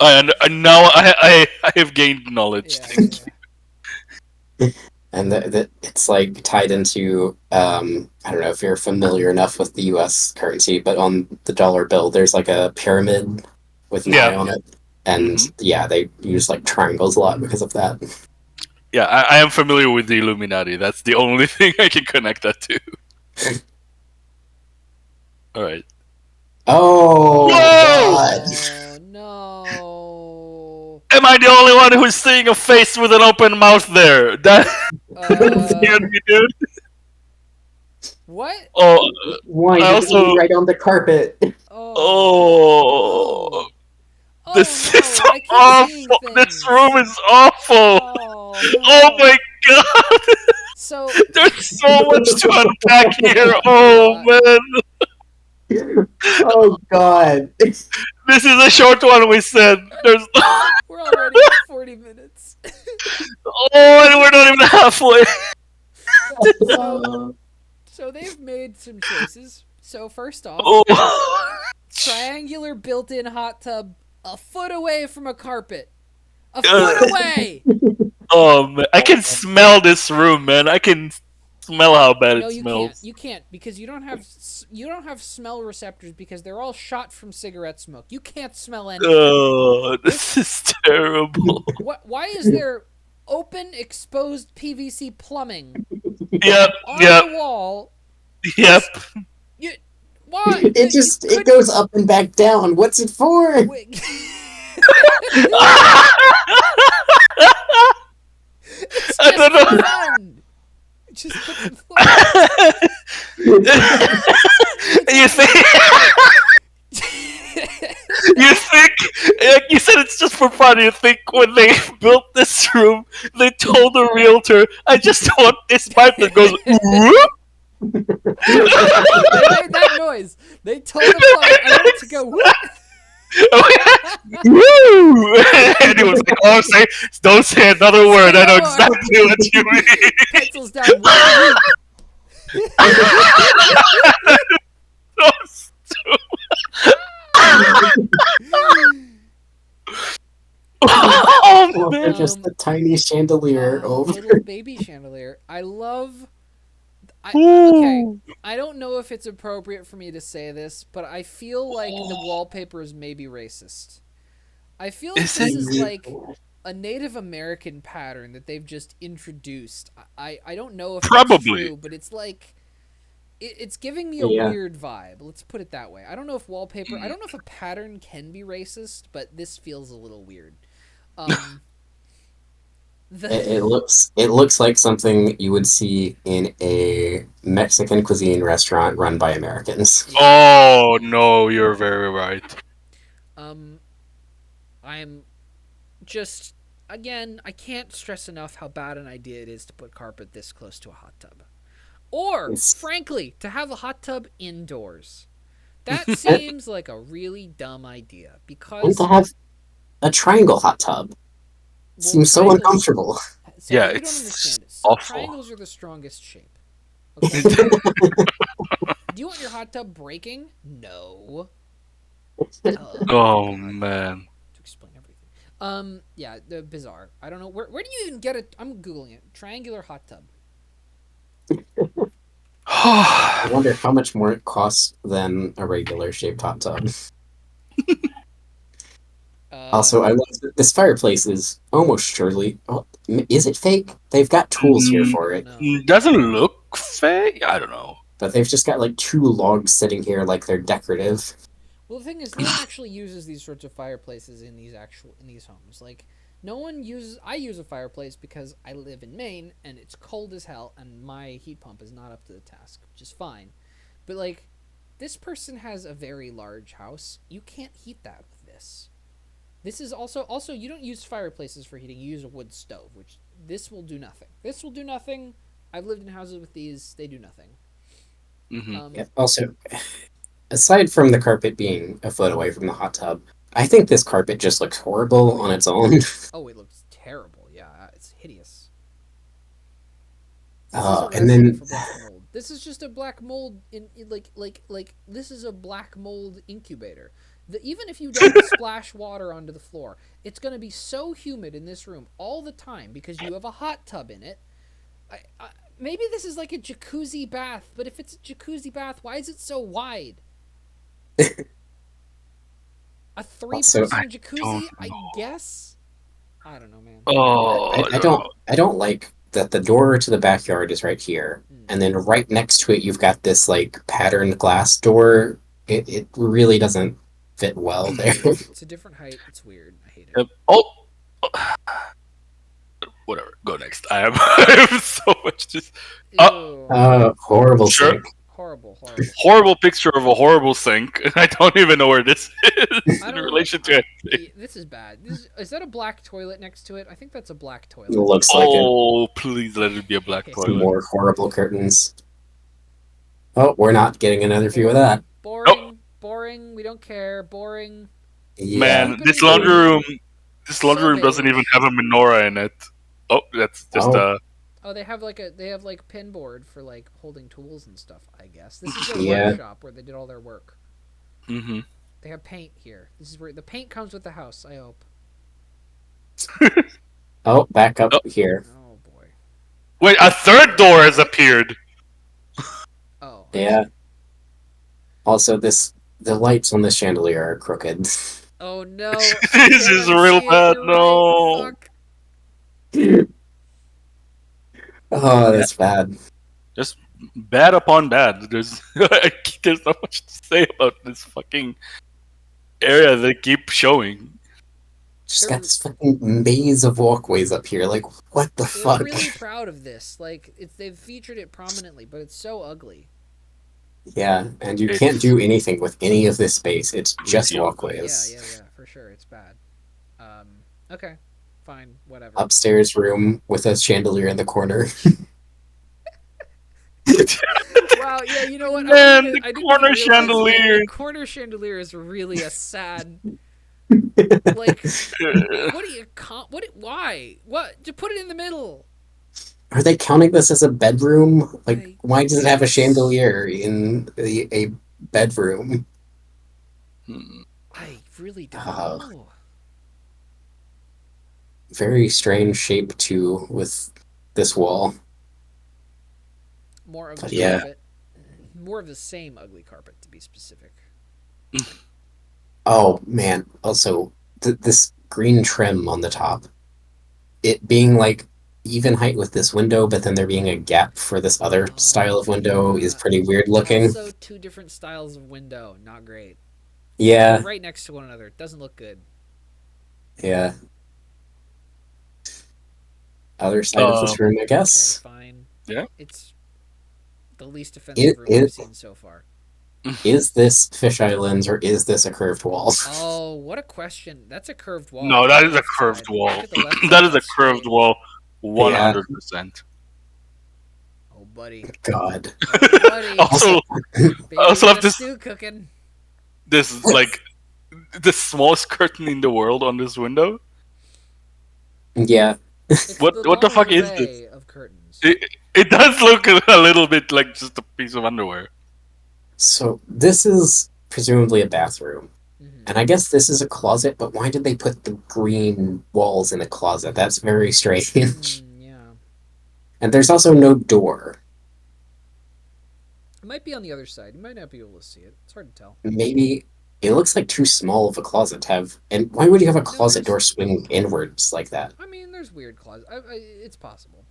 S2: and now I have gained knowledge.
S1: Yeah,
S2: Thank
S1: yeah.
S3: And that it's like tied into I don't know if you're familiar enough with the US currency, but on the dollar bill there's like a pyramid with an
S2: Yeah.
S3: eye on it. And yeah, they use like triangles a lot because of that.
S2: Yeah, I am familiar with the Illuminati. That's the only thing I can connect that to. All right.
S3: Oh
S2: Whoa!
S3: God.
S1: Oh no.
S2: Am I the only one who's seeing a face with an open mouth there? That scared me, dude.
S1: What?
S2: Oh,
S3: Why
S2: I
S3: did
S2: also-
S3: it right on the carpet?
S2: oh.
S1: Oh,
S2: This
S1: no,
S2: is
S1: I keep seeing
S2: awful. This
S1: things.
S2: room is awful.
S1: Oh,
S2: Oh
S1: no.
S2: my god.
S1: So
S2: There's so much to unpack here. Oh man.
S3: Oh God.
S2: This This is a short one. We said there's.
S1: We're already at 40 minutes.
S2: Oh, and we're not even halfway.
S1: So they've made some choices. So first off,
S2: Oh.
S1: triangular built-in hot tub a foot away from a carpet. A foot away!
S2: Oh man, I can smell this room, man. I can smell how bad
S1: No,
S2: it
S1: you
S2: smells.
S1: can't. You can't because you don't have smell receptors because they're all shot from cigarette smoke. You can't smell anything.
S2: Oh, this is terrible.
S1: Why is there open exposed PVC plumbing
S2: Yep,
S1: on
S2: yep,
S1: the wall?
S2: yep.
S1: Why?
S3: It goes up and back down. What's it for?
S1: It's
S2: I
S1: just
S2: don't know.
S1: for fun. Just put the floor.
S2: You think? You think? Like you said, it's just for fun. You think when they built this room, they told the realtor, "I just want this pipe that goes." Whoop.
S1: They made that noise. They told the plumber, I want it to go. Whoop.
S2: Woo! And he was like, "Oh, don't say another word. I know
S1: no more."
S2: exactly what you mean."
S1: Pencils down. Whoop.
S2: So stupid. Oh
S3: Or
S2: man!
S3: just a tiny chandelier over.
S1: Little baby chandelier. I love. Okay,
S2: Ooh.
S1: I don't know if it's appropriate for me to say this, but I feel like the wallpaper is maybe racist. I feel like
S2: Is
S1: this
S2: it?
S1: is like a Native American pattern that they've just introduced. I don't know if
S2: Probably.
S1: it's true, but it's like it's giving me a
S3: Yeah.
S1: weird vibe. Let's put it that way. I don't know if wallpaper. I don't know if a pattern can be racist, but this feels a little weird.
S3: It looks like something you would see in a Mexican cuisine restaurant run by Americans.
S2: Oh no, you're very right.
S1: I'm just again, I can't stress enough how bad an idea it is to put carpet this close to a hot tub. Or,
S3: It's-
S1: frankly, to have a hot tub indoors. That seems like a really dumb idea
S3: And
S1: because
S3: to have a triangle hot tub seems so
S1: triangles-
S3: uncomfortable.
S1: So
S2: Yeah,
S1: you
S2: it's
S1: don't understand it.
S2: awful.
S1: Triangles are the strongest shape. Okay. Do you want your hot tub breaking? No.
S2: Oh man.
S1: To explain everything. Yeah, the bizarre. I don't know where do you even get it? I'm googling it. Triangular hot tub.
S3: I wonder how much more it costs than a regular shaped hot tub. Also, I love that this fireplace is almost surely. Oh, is it fake? They've got tools here for it,
S1: no.
S2: Doesn't look fake. I don't know.
S3: but they've just got like two logs sitting here like they're decorative.
S1: Well, the thing is, no one actually uses these sorts of fireplaces in these homes. Like, no one uses. I use a fireplace because I live in Maine and it's cold as hell, and my heat pump is not up to the task, which is fine. But like, this person has a very large house. You can't heat that with this. This is also you don't use fireplaces for heating. You use a wood stove, which this will do nothing. This will do nothing. I've lived in houses with these; they do nothing.
S2: Mhm.
S3: Yeah, also, aside from the carpet being a foot away from the hot tub, I think this carpet just looks horrible on its own.
S1: Oh, it looks terrible. Yeah, it's hideous.
S3: And then
S1: For black mold. This is just a black mold like this is a black mold incubator. Even if you don't splash water onto the floor, it's going to be so humid in this room all the time because you have a hot tub in it. Maybe this is like a jacuzzi bath, but if it's a jacuzzi bath, why is it so wide? A 3-person jacuzzi, I guess. I don't know, man.
S2: Oh,
S3: I don't like that the door to the backyard is right here, and then right next to it you've got this like patterned glass door. It really doesn't fit well there.
S1: It's a different height. It's weird. I hate it.
S2: Yep. Oh. Whatever. Go next. I have so much to.
S1: Ew.
S3: Horrible
S2: Sure.
S3: sink.
S1: Horrible.
S2: Horrible picture of a horrible sink. I don't even know where this is
S1: I
S2: in
S1: don't
S2: relation
S1: know.
S2: to it.
S1: This is bad. Is that a black toilet next to it? I think that's a black
S3: It
S1: toilet.
S3: looks like it.
S2: Oh, please let it be a black
S1: Okay.
S3: Some
S2: toilet.
S3: more horrible curtains. Oh, we're not getting another view of that.
S1: Boring. Boring. We don't care. Boring.
S3: Yeah.
S2: Man, this laundry room doesn't
S1: Sub-age.
S2: even have a menorah in it. Oh, that's just
S3: Oh,
S1: Oh, they have pin board for like holding tools and stuff. I guess this is their
S3: yeah.
S1: workshop where they did all their work.
S2: hmm
S1: They have paint here. This is where the paint comes with the house. I hope.
S3: Oh, back up
S2: Oh,
S3: here.
S1: Oh boy.
S2: wait, a third door has appeared.
S1: Oh. I
S3: Yeah.
S1: see.
S3: Also, the lights on the chandelier are crooked.
S1: Oh no.
S2: This is
S1: I
S2: real
S1: see it.
S2: bad.
S1: You're
S2: No.
S1: right. Fuck.
S3: Oh, that's bad.
S2: Just bad upon bad. There's not much to say about this fucking area they keep showing.
S3: Just
S1: They're-
S3: got this fucking maze of walkways up here. Like, what the
S1: They're
S3: fuck?
S1: really proud of this. Like they've featured it prominently, but it's so ugly.
S3: Yeah, and you
S2: It's-
S3: can't do anything with any of this space. It's just
S2: Pretty ugly.
S3: walkways.
S1: Yeah, for sure. It's bad. Okay, fine, whatever.
S3: Upstairs room with a chandelier in the corner.
S1: Wow, yeah, you know what?
S2: Man,
S1: I
S2: the
S1: didn't
S2: corner
S1: realize that
S2: chandelier.
S1: The corner chandelier is really a sad. Like, what do you why? What? To put it in the middle.
S3: Are they counting this as a bedroom? Like,
S1: I
S3: why does it have a
S1: guess.
S3: chandelier in a bedroom?
S1: I really don't
S3: Oh.
S1: know.
S3: Very strange shape too with this wall.
S1: More ugly
S3: But yeah.
S1: carpet. More of the same ugly carpet, to be specific.
S3: Oh man! Also, this green trim on the top, it being like even height with this window, but then there being a gap for this other style of window is pretty weird looking.
S1: Also, two different styles of window, not great.
S3: Yeah,
S1: They're right next to one another. It doesn't look good.
S3: yeah. Other side of this room, I guess.
S1: Okay, fine.
S2: Yeah.
S1: It's the least offensive room we've seen so far.
S3: Is this fisheye lens or is this a curved wall?
S1: Oh, what a question! That's a curved wall.
S2: No,
S1: Look
S2: that
S1: at
S2: is
S1: the
S2: a
S1: left
S2: curved
S1: side.
S2: wall.
S1: Look at the left side,
S2: That is a
S1: that's
S2: curved
S1: straight.
S2: wall, 100%.
S1: Oh, buddy.
S3: God.
S1: Oh, buddy.
S2: Also,
S1: Baby,
S2: I also
S1: got
S2: love
S1: a
S2: this.
S1: stew cooking.
S2: This is like the smallest curtain in the world on this window.
S3: Yeah.
S1: It's
S2: What the fuck is this?
S1: lingerie of curtains.
S2: It does look a little bit like just a piece of underwear.
S3: So this is presumably a bathroom.
S1: Mhm.
S3: And I guess this is a closet, but why did they put the green walls in a closet? That's very strange.
S1: Yeah.
S3: And there's also no door.
S1: It might be on the other side. You might not be able to see it. It's hard to tell.
S3: Maybe it looks like too small of a closet to have. And why would you have a closet
S1: there's-
S3: door swing inwards like that?
S1: I mean, there's weird closets. It's possible.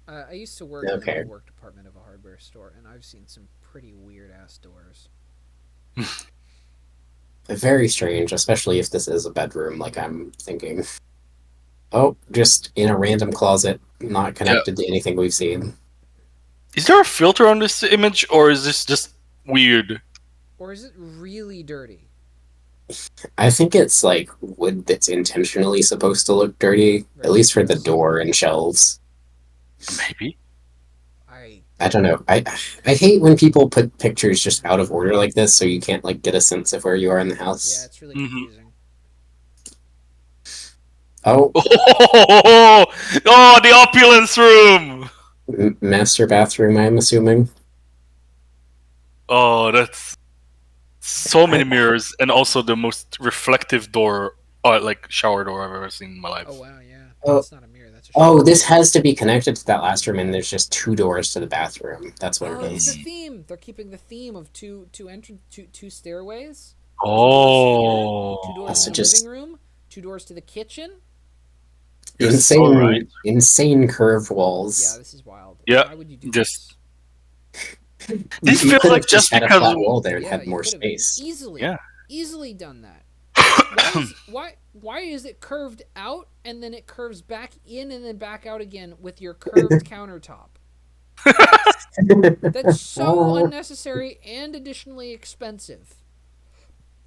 S1: I used to work
S3: Okay.
S1: in the work department of a hardware store, and I've seen some pretty weird ass doors.
S3: Very strange, especially if this is a bedroom, like I'm thinking. Oh, just in a random closet, not connected to anything we've seen.
S2: Is there a filter on this image, or is this just weird?
S1: Or is it really dirty?
S3: I think it's like wood that's intentionally supposed to look dirty,
S1: Right.
S3: at least for the door and shelves.
S2: Maybe.
S3: I don't know. I hate when people put pictures just out of order like this, so you can't like get a sense of where you are in the
S1: Yeah,
S3: house.
S1: it's really
S2: Mhm.
S1: confusing.
S3: Oh,
S2: Oh, the opulence room.
S3: master bathroom, I'm assuming.
S2: Oh, that's so many mirrors, and also the most reflective door, like shower door I've ever seen in my life.
S1: Oh wow, yeah.
S3: Oh.
S1: That's not a mirror. That's a
S3: Oh,
S1: shower.
S3: this has to be connected to that last room, and there's just two doors to the bathroom. That's what
S1: Oh,
S3: it
S1: it's
S3: is.
S1: a theme. They're keeping the theme of two stairways.
S2: Oh,
S1: Two doors
S3: Also
S1: to the
S3: just-
S1: living room. Two doors to the kitchen.
S2: You're
S3: Insane,
S2: so right.
S3: insane curved
S1: Yeah,
S3: walls.
S1: this is wild.
S2: Yeah,
S1: Why would you do
S2: just-
S1: this?
S2: This
S3: You
S2: feels
S3: could
S2: like
S3: have
S2: just
S3: had
S2: because-
S3: a flat wall there and
S1: Yeah,
S3: had
S1: you
S3: more
S1: could've
S3: space.
S1: Easily.
S2: Yeah.
S1: Easily done that. Why is it curved out and then it curves back in and then back out again with your curved countertop? That's so unnecessary and additionally expensive.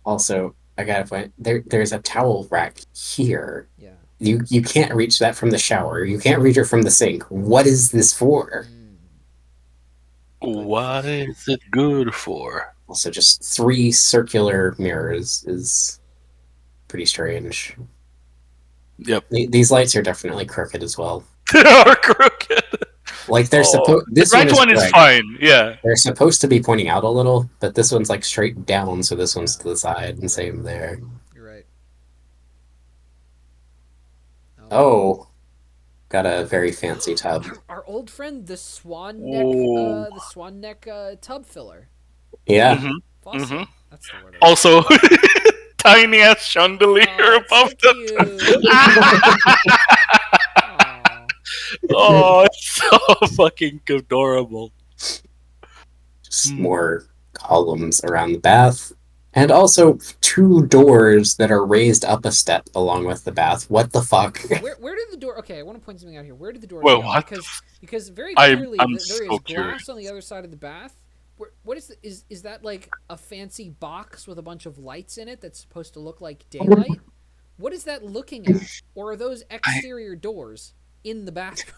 S3: Also, I gotta point there's a towel rack here.
S1: Yeah.
S3: You can't reach that from the shower. You can't reach it from the sink. What is this for?
S2: What is it good for?
S3: Also, just 3 circular mirrors is pretty strange.
S2: Yep.
S3: These lights are definitely crooked as well.
S2: They are crooked.
S3: Like they're supposed.
S2: The right one is fine. Yeah.
S3: They're supposed to be pointing out a little, but this one's like straight down, so this one's to the side, and same there.
S1: You're right.
S3: Oh, got a very fancy tub.
S1: Our old friend, the swan
S2: Whoa.
S1: neck tub filler.
S3: Yeah.
S2: Mhm.
S1: Faucet.
S2: Mhm.
S1: That's the word.
S2: Also, tiny ass chandelier above Oh, it's so fucking adorable.
S3: Just more columns around the bath. And also 2 doors that are raised up a step along with the bath. What the fuck?
S1: Where did the door? Okay, I want to point something out here. Where did the door
S2: Well,
S1: go?
S2: what?
S1: Because very
S2: I'm
S1: clearly there is
S2: so
S1: glass
S2: curious.
S1: on the other side of the bath. What is that like a fancy box with a bunch of lights in it that's supposed to look like daylight? What is that looking at? Or are those exterior doors in the bathroom?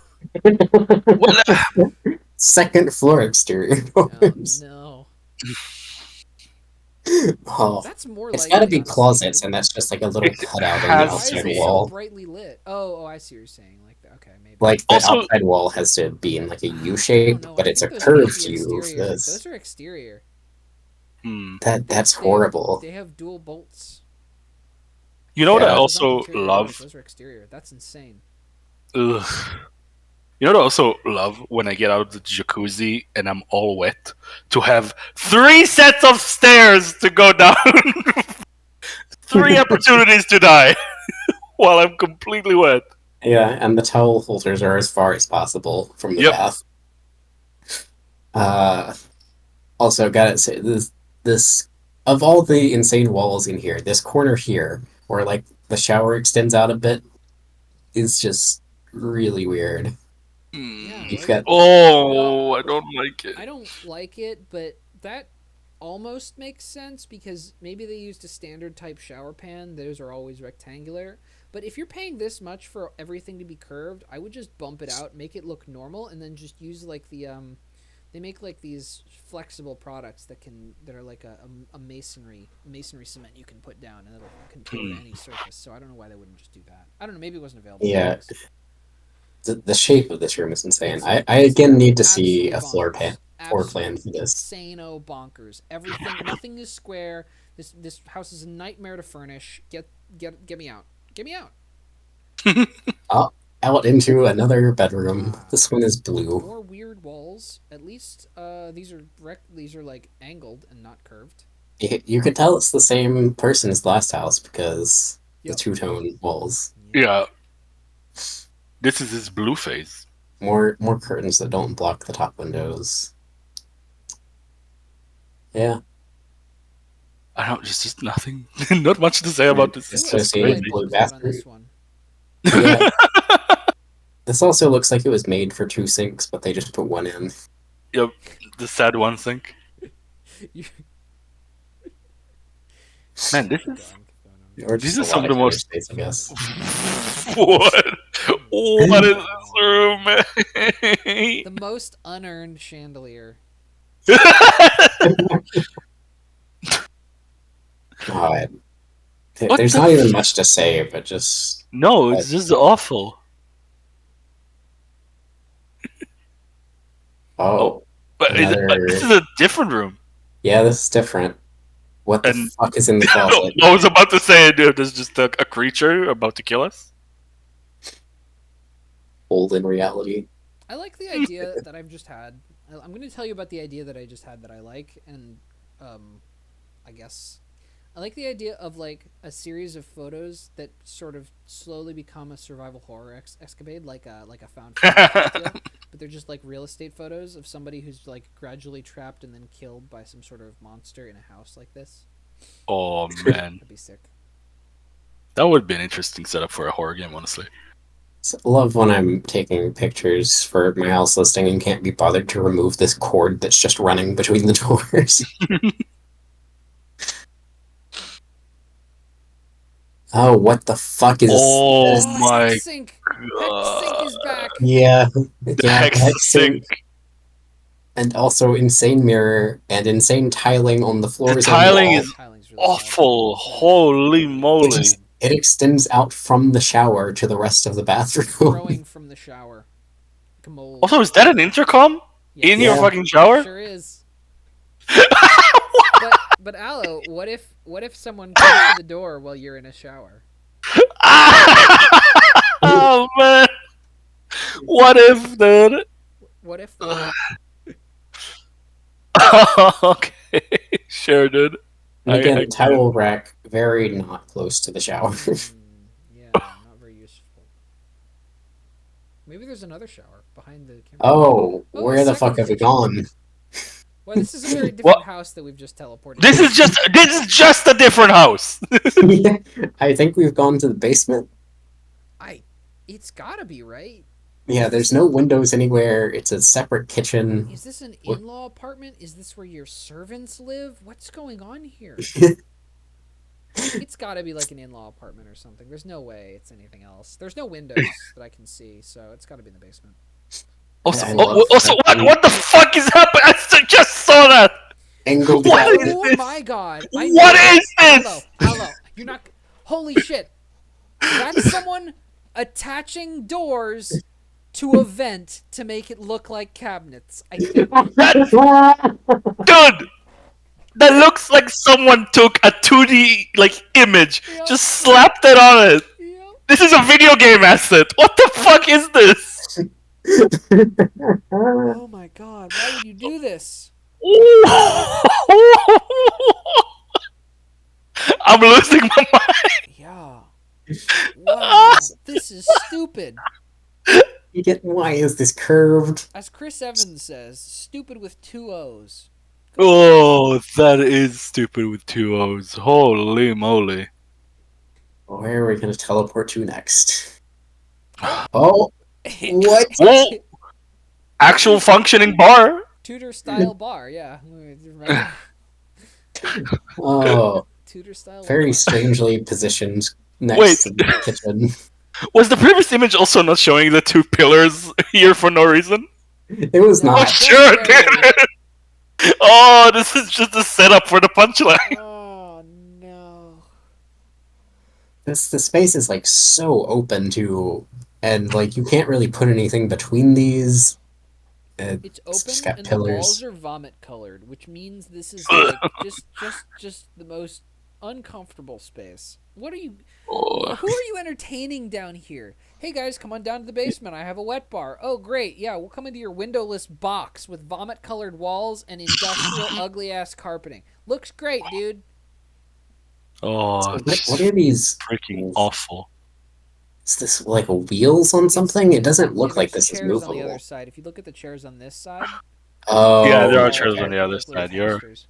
S3: Second floor exterior doors.
S1: No.
S3: Oh,
S1: That's more
S3: it's
S1: like
S3: got to be closets, and that's just like a little
S2: It
S3: cutout on
S2: has
S3: the
S1: Why is
S3: outside
S1: it
S3: wall.
S1: so brightly lit? Oh, I see what you're saying. Like that. Okay, maybe.
S3: Like the
S2: Also-
S3: outside wall has to be in like a U
S1: I
S3: shape,
S1: don't know.
S3: but
S1: I
S3: it's a
S1: think those might
S3: curved
S1: be
S3: U.
S1: exterior.
S3: This
S1: Those are exterior.
S3: that's
S1: They
S3: horrible.
S1: They have dual bolts.
S2: You know what I
S3: Yeah.
S1: Those aren't
S2: also
S1: interior
S2: love?
S1: doors, those are exterior. That's insane.
S2: Ugh. You know what I also love when I get out of the jacuzzi and I'm all wet to have 3 sets of stairs to go down, 3 opportunities to die while I'm completely wet.
S3: Yeah, and the towel holders are as far as possible from the
S2: Yep.
S3: bath. Also, gotta say this of all the insane walls in here, this corner here, where like the shower extends out a bit, is just really weird.
S1: Yeah,
S3: You've
S1: right?
S3: got
S2: Oh, I don't like it.
S1: I don't like it, but that almost makes sense because maybe they used a standard type shower pan. Those are always rectangular. But if you're paying this much for everything to be curved, I would just bump it out, make it look normal, and then just use like the they make like these flexible products that are like a masonry cement you can put down and it'll contour to any surface. So I don't know why they wouldn't just do that. I don't know. Maybe it wasn't available.
S3: Yeah. The shape of this room is insane. I
S1: It's
S3: again need to see
S1: absolutely
S3: a floor
S1: bonkers.
S3: plan for this.
S1: Insano bonkers. Everything, nothing is square. This house is a nightmare to furnish. Get me out. Get me out.
S3: Out into another bedroom. This one is blue.
S1: More weird walls. At least these are like angled and not curved.
S3: You could tell it's the same person as the last house because
S1: Yep.
S3: the two-tone walls.
S2: Yeah. This is his blue phase.
S3: More curtains that don't block the top windows. Yeah.
S2: I don't. There's just nothing. Not much to say about this.
S3: It's
S1: Ooh,
S3: just
S1: I
S3: a
S1: like
S3: blue
S1: bulbs out on
S3: bathroom.
S1: this one.
S3: Yeah. This also looks like it was made for 2 sinks, but they just put one in.
S2: Yep. The sad one sink.
S1: You-
S2: Man, this
S1: Keep
S2: is
S1: going.
S3: Or
S2: These
S3: just
S2: are
S3: a
S2: some
S3: lot
S2: of the
S3: counter
S2: most-
S3: space, I guess.
S2: what? What is this room, man?
S1: The most unearned chandelier.
S3: God.
S2: What
S3: There's
S2: the
S3: not even much to say, but just
S2: No, it's just awful.
S3: oh
S2: But
S3: Another-
S2: this is a different room.
S3: yeah, this is different. What the
S2: And-
S3: fuck is in the closet?
S2: I was about to say, dude, there's just a creature about to kill us.
S3: Old in reality.
S1: I like the idea that I've just had. I'm going to tell you about the idea that I just had that I like, and I guess I like the idea of like a series of photos that sort of slowly become a survival horror escapade, like a found footage deal, but they're just like real estate photos of somebody who's like gradually trapped and then killed by some sort of monster in a house like this.
S2: Oh man,
S1: That'd be sick.
S2: that would be an interesting setup for a horror game, honestly.
S3: Love when I'm taking pictures for my house listing and can't be bothered to remove this cord that's just running between the doors. Oh, what the fuck is
S2: Oh
S3: this?
S2: my
S1: Hex Sink! Hex Sink is back!
S3: Yeah,
S2: The
S3: yeah,
S2: hex
S3: hex
S2: sink.
S3: sink. And also insane mirror and insane tiling on the floors.
S2: tiling
S3: and
S2: is
S1: Tiling's really bad.
S2: Awful. Holy moly.
S3: just- It extends out from the shower to the rest of the bathroom.
S1: growing from the shower. Like a mold.
S2: Also, is that an intercom
S1: Yes,
S2: in your
S3: Yeah.
S2: fucking shower?
S1: Sure is. But Aloe, what if someone comes to the door while you're in a shower?
S2: Oh man, what if, dude?
S1: What if?
S2: Okay, sure, dude.
S3: And again,
S2: I
S3: towel rack very not close to the shower.
S1: Yeah, not very useful. Maybe there's another shower behind the camera.
S3: Oh,
S1: Oh,
S3: where
S1: a
S3: the
S1: second
S3: fuck have we
S1: kitchen.
S3: gone?
S1: Well, this is a very different
S2: What?
S1: house that we've just teleported.
S2: This
S1: to.
S2: is just a different house.
S3: I think we've gone to the basement.
S1: It's gotta be right.
S3: Yeah, there's no windows anywhere. It's a separate kitchen.
S1: Is this an
S3: What?
S1: in-law apartment? Is this where your servants live? What's going on here? It's gotta be like an in-law apartment or something. There's no way it's anything else. There's no windows that I can see, so it's gotta be in the basement.
S2: Also,
S3: I love
S2: also,
S3: that.
S2: what the fuck is happening? I just saw that.
S3: Angled
S2: What
S3: down.
S2: is
S1: Oh
S2: this?
S1: my god!
S2: What is this?
S1: Hello! You're not. Holy shit! That's someone attaching doors to a vent to make it look like cabinets. I think.
S2: Dude, that looks like someone took a 2D like image,
S1: Yep.
S2: just slapped it on it.
S1: Yep.
S2: This is a video game asset. What the fuck is this?
S1: Oh my god! Why would you do this?
S2: I'm losing my mind.
S1: Yeah. Wow. This is stupid.
S3: You get why is this curved?
S1: As Chris Evans says, stupid with two O's.
S2: Oh, that is stupid with two O's. Holy moly.
S3: Where are we gonna teleport to next? Oh, what?
S2: Whoa! Actual functioning bar.
S1: Tudor style bar, yeah. Remember?
S3: Oh,
S1: Tudor style
S3: very
S1: bar.
S3: strangely positioned next
S2: Wait.
S3: to the kitchen.
S2: Was the previous image also not showing the two pillars here for no reason?
S3: It was
S2: Oh,
S3: not.
S2: sure, dude. Oh, this is just a setup for the punchline.
S1: Oh no.
S3: The space is like so open to, and like you can't really put anything between these.
S1: It's
S3: just
S1: open
S3: got
S1: and
S3: pillars.
S1: the walls are vomit colored, which means this is like just the most uncomfortable space. What are you Who are you entertaining down here? Hey guys, come on down to the basement. I have a wet bar. Oh great, yeah, we'll come into your windowless box with vomit colored walls and industrial ugly ass carpeting. Looks great, dude.
S2: Oh,
S3: So
S2: it's
S3: what are these?
S2: freaking awful.
S3: Is this like wheels on something? It doesn't look
S1: Yeah,
S3: like
S1: there's
S3: this is
S1: chairs on the
S3: movable.
S1: other side. If you look at the chairs on this side,
S3: Oh,
S2: Yeah, there are
S1: all
S2: chairs
S3: okay.
S2: on the other
S1: like little
S2: side. Your
S1: tapestries.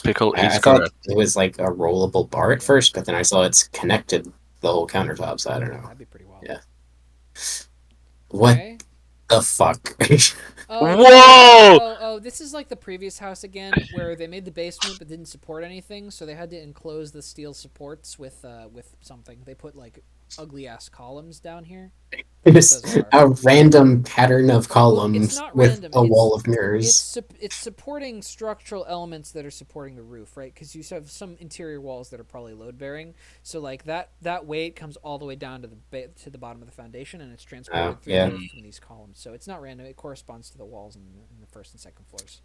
S2: pickle
S3: I
S2: is
S3: thought
S2: correct.
S3: it was like a rollable bar at first, but then I saw it's connected the whole countertop, so I don't know.
S1: That'd be pretty wild.
S3: Yeah. What
S1: Okay.
S3: the fuck?
S2: Whoa!
S1: This is like the previous house again, where they made the basement but didn't support anything, so they had to enclose the steel supports with something. They put like ugly ass columns down here.
S3: Just
S1: Bizarre.
S3: a random pattern of columns
S1: not
S3: with
S1: random,
S3: a
S1: it's-
S3: wall of mirrors.
S1: It's supporting structural elements that are supporting the roof, right? Because you have some interior walls that are probably load bearing. So like that weight comes all the way down to the bottom of the foundation, and it's transported through
S3: yeah.
S1: the roof from these columns. So it's not random. It corresponds to the walls in the first and second floors.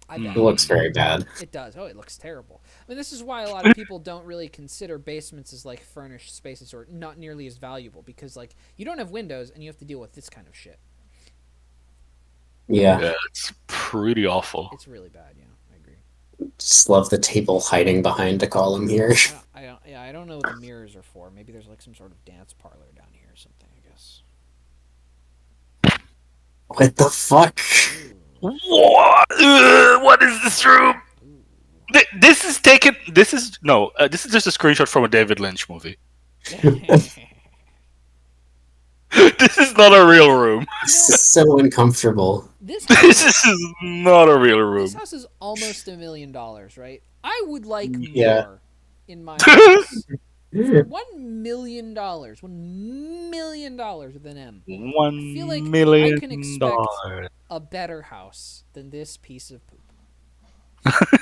S1: I bet.
S3: It looks very bad.
S1: It does. Oh, it looks terrible. I mean, this is why a lot of people don't really consider basements as like furnished spaces or not nearly as valuable, because like you don't have windows and you have to deal with this kind of shit.
S3: Yeah.
S2: Yeah, it's pretty awful.
S1: It's really bad. Yeah, I agree.
S3: Just love the table hiding behind a column here.
S1: I don't know what the mirrors are for. Maybe there's like some sort of dance parlor down here or something, I guess.
S3: What the fuck?
S2: What? What is this room? This is taken. This is no. This is just a screenshot from a David Lynch movie. This is not a real room.
S3: This is so uncomfortable.
S1: This
S2: This is not a real room.
S1: this house is almost $1 million, right? I would like
S3: Yeah.
S1: more in my house. $1 million. $1 million with an M.
S2: $1
S1: feel like I
S2: million
S1: can expect-
S2: dollars.
S1: A better house than this piece of poop.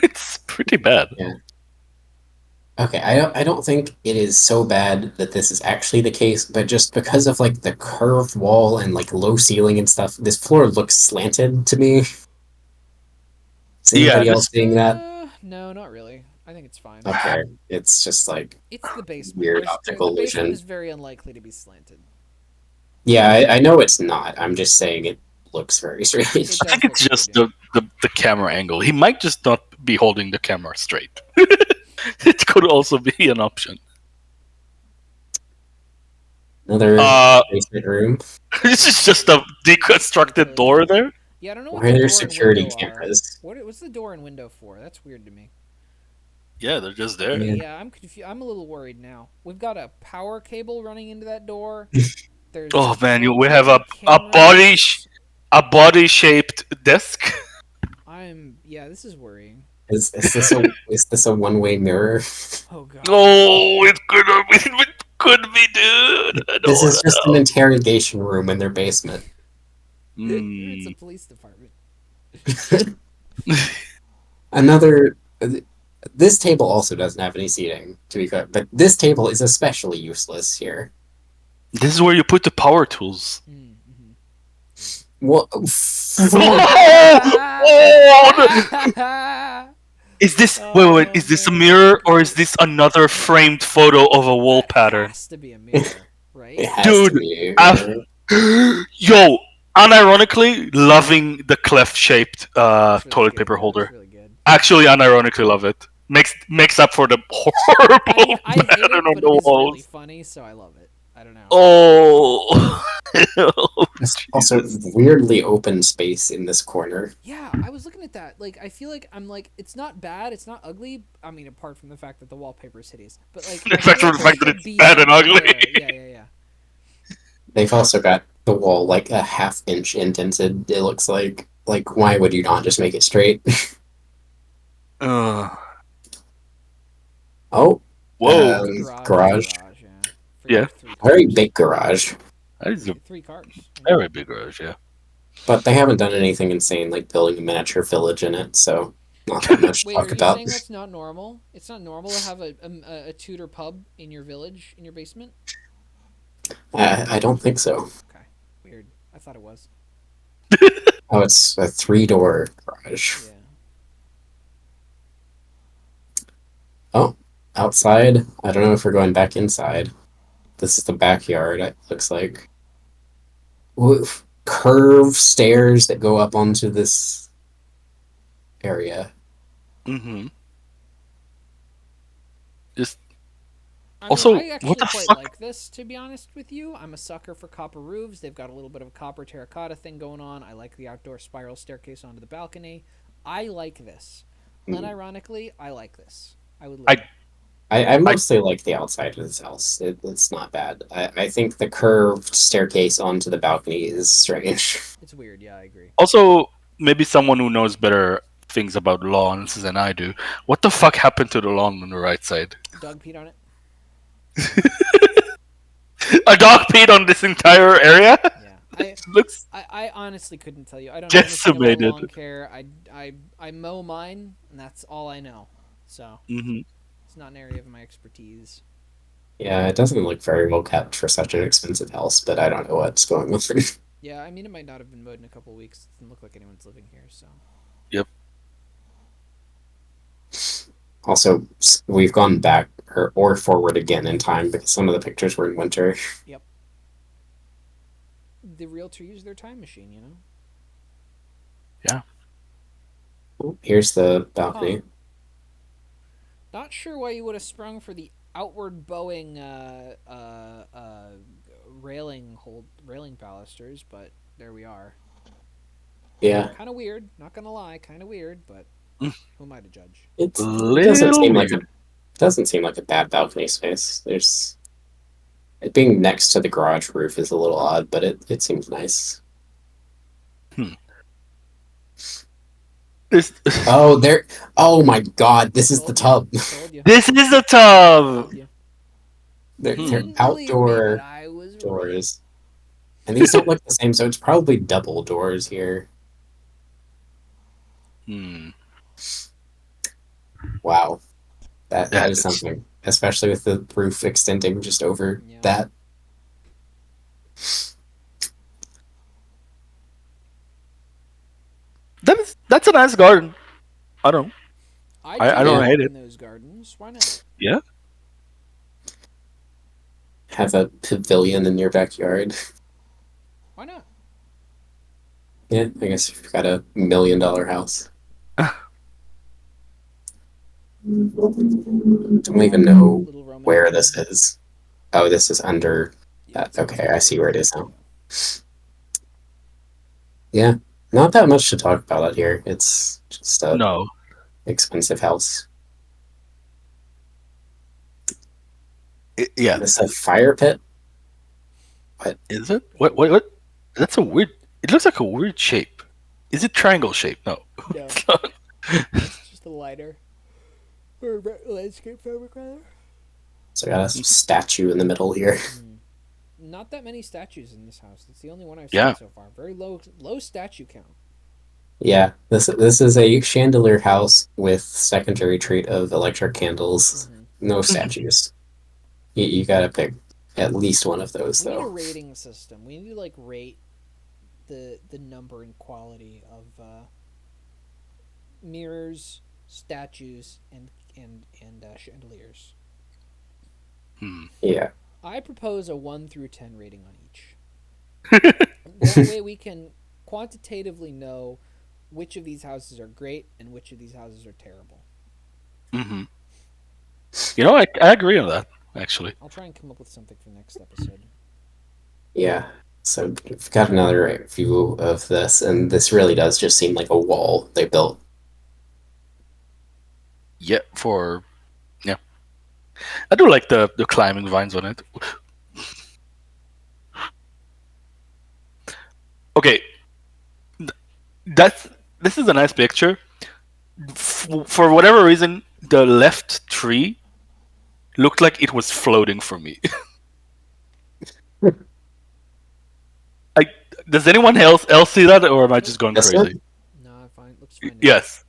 S2: It's pretty bad.
S3: Yeah. Okay, I don't think it is so bad that this is actually the case, but just because of like the curved wall and like low ceiling and stuff, this floor looks slanted to me. Is
S2: Yeah,
S3: anybody else
S2: this
S3: seeing that?
S1: No, not really. I think it's fine.
S3: Okay, it's just like
S1: It's the basement.
S3: weird optical
S1: The basement
S3: illusion.
S1: is very unlikely to be slanted.
S3: Yeah, I know it's not. I'm just saying it looks very strange.
S1: It
S2: I
S1: does
S2: think it's
S1: look
S2: just
S1: weird,
S2: the camera angle. He might just not be holding the camera straight. It could also be an option.
S3: Another
S2: Uh,
S3: basement room
S2: this is just a deconstructed door there.
S1: Yeah, I don't know what
S3: where
S1: the
S3: there's
S1: door and
S3: security
S1: window are.
S3: cameras.
S1: What's the door and window for? That's weird to me.
S2: Yeah, they're just there.
S1: Okay,
S3: Yeah.
S1: yeah, I'm confused. I'm a little worried now. We've got a power cable running into that door. There's
S2: Oh man, we have
S1: security
S2: a
S1: cameras.
S2: body shaped desk.
S1: Yeah, this is worrying.
S3: Is this a one-way mirror?
S1: Oh god.
S2: Oh, it could have been. It could be, dude. I
S3: This
S2: don't
S3: is just an interrogation room in their basement.
S1: It's a
S2: know.
S1: police department.
S3: Another. This table also doesn't have any seating, to be clear, but this table is especially useless here.
S2: This is where you put the power tools.
S1: Mm-hmm.
S3: Well,
S2: Oh, is this wait? Is this a
S1: Oh,
S2: mirror or is
S1: man.
S2: this another framed photo of a wall
S1: That
S2: pattern?
S1: has to be a mirror, right?
S3: it has
S2: Dude,
S3: to be.
S2: Yo, unironically loving the cleft shaped
S1: That's really
S2: toilet
S1: good.
S2: paper
S1: That's
S2: holder.
S1: really good.
S2: Actually, unironically love it. Makes up for the
S1: I
S2: horrible
S1: mean, I hate
S2: pattern
S1: it,
S2: on
S1: but
S2: the
S1: it is really
S2: walls.
S1: funny, so I love it. I don't know.
S2: Oh, oh
S3: There's also
S2: Jesus.
S3: weirdly open space in this corner.
S1: Yeah, I was looking at that. Like, I feel like I'm like, it's not bad, it's not ugly. I mean, apart from the fact that the wallpaper is hideous, but like, I
S2: Except
S1: feel
S2: for
S1: like
S2: the
S1: there
S2: fact that
S1: should
S2: it's
S1: be
S2: bad and
S1: something
S2: ugly.
S1: there. Yeah.
S3: They've also got the wall like a half-inch indented. It looks like why would you not just make it straight?
S2: Uh,
S3: Oh,
S2: whoa.
S3: garage.
S1: Yeah. For
S2: Yeah.
S1: like three
S3: Very
S1: cars.
S3: big garage,
S2: That is a
S1: Three cars.
S2: very big garage, yeah.
S3: but they haven't done anything insane like building a miniature village in it, so not that much to
S1: Wait, are
S3: talk
S1: you
S3: about.
S1: saying that's not normal? It's not normal to have a Tudor pub in your village, in your basement?
S3: I don't think so.
S1: Okay, weird. I thought it was.
S3: Oh, it's a three-door garage.
S1: Yeah.
S3: Oh, outside. I don't know if we're going back inside. This is the backyard. It looks like curved stairs that go up onto this area.
S2: Mm-hmm. Just
S1: I
S2: Also,
S1: I actually
S2: what the
S1: quite
S2: fuck?
S1: like this, to be honest with you. I'm a sucker for copper roofs. They've got a little bit of a copper terracotta thing going on. I like the outdoor spiral staircase onto the balcony. I like this.
S3: Mhm.
S1: Unironically, I like this. I would
S2: I-
S1: live.
S3: I mostly like the outside of this house. It's not bad. I think the curved staircase onto the balcony is strange.
S1: It's weird. Yeah, I agree.
S2: Also, maybe someone who knows better things about lawns than I do. What the fuck happened to the lawn on the right side?
S1: Dog peed on it.
S2: A dog peed on this entire area?
S1: Yeah.
S2: Looks
S1: I honestly couldn't tell you. I don't know anything about
S2: decimated.
S1: lawn care. I mow mine, and that's all I know. So
S2: hmm
S1: it's not an area of my expertise.
S3: Yeah, it doesn't look very well kept for such an expensive house, but I don't know what's going on.
S1: Yeah, I mean, it might not have been mowed in a couple weeks. It doesn't look like anyone's living here, so.
S3: Also, we've gone back or forward again in time because some of the pictures were in winter.
S1: The realtor used their time machine, you know?
S3: Oh, here's the balcony.
S1: Not sure why you would have sprung for the outward bowing railing balusters, but there we are.
S3: Yeah,
S1: Kind of weird, not gonna lie, kind of weird, but who am I to judge?
S3: it
S2: Little
S3: doesn't seem like
S2: weird.
S3: doesn't seem like a bad balcony space. There's it being next to the garage roof is a little odd, but it seems nice.
S2: This,
S3: Oh, there! Oh my God, this is the tub.
S1: Told you.
S2: this is the tub.
S1: Told you.
S3: They're
S1: Didn't believe me,
S3: outdoor
S1: but I was right.
S3: doors, and these don't look the same. So it's probably double doors here.
S2: Hmm.
S3: Wow, That is something, especially with the roof extending just over
S1: Yeah.
S3: that.
S2: That's a nice garden. I don't. I
S1: I'd
S2: don't
S3: Yeah.
S2: hate
S1: in
S2: it.
S1: those gardens. Why not?
S2: Yeah.
S3: Have a pavilion in your backyard.
S1: Why not?
S3: Yeah, I guess if you've got $1 million house. Don't even know
S1: Little Roman
S3: where
S1: garden.
S3: this is. Oh, this is under.
S1: Yeah, it's
S3: Okay,
S1: under
S3: I see where it is
S1: the-
S3: now. Yeah, not that much to talk about out here. It's just a
S2: No.
S3: expensive house.
S2: Yeah.
S3: This a fire pit?
S2: Is it? What? That's a weird. It looks like a weird shape. Is it triangle shape? No.
S1: No. It's just a lighter. Or landscape fabric, rather.
S3: So I got a statue in the middle here.
S1: Not that many statues in this house. It's the only one I've
S2: Yeah.
S1: seen so far. Very low statue count.
S3: Yeah, this is a chandelier house with secondary trait of electric candles. No statues. You gotta pick at least one of those,
S1: We need a
S3: though.
S1: rating system. We need to like rate the number and quality of mirrors, statues, and chandeliers.
S3: Yeah.
S1: I propose a 1 through 10 rating on each. That way we can quantitatively know which of these houses are great and which of these houses are terrible.
S2: Mm-hmm. You know, I agree on that, actually.
S1: I'll try and come up with something for next episode.
S3: Yeah. So we've got another view of this, and this really does just seem like a wall they built.
S2: Yeah, yeah. I do like the climbing vines on it. Okay. This is a nice picture. For whatever reason, the left tree looked like it was floating for me. Does anyone else see that, or am I just going
S3: This
S2: crazy?
S3: one
S1: No, fine. Looks fine.
S2: Yes.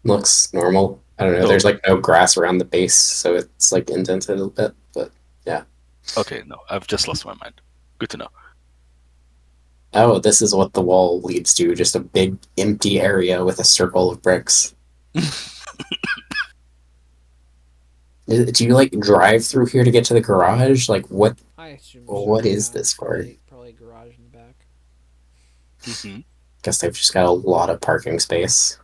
S3: looks normal. I don't know.
S2: Oh.
S3: There's like no grass around the base, so it's like indented a bit, but yeah.
S2: Okay, no, I've just lost my mind. Good to know.
S3: Oh, this is what the wall leads to, just a big empty area with a circle of bricks. Do you like drive through here to get to the garage? Like what
S1: I assume.
S3: What
S1: so,
S3: is
S1: yeah.
S3: this for?
S1: Probably a garage in the back.
S2: Mm-hmm.
S3: Guess they've just got a lot of parking space.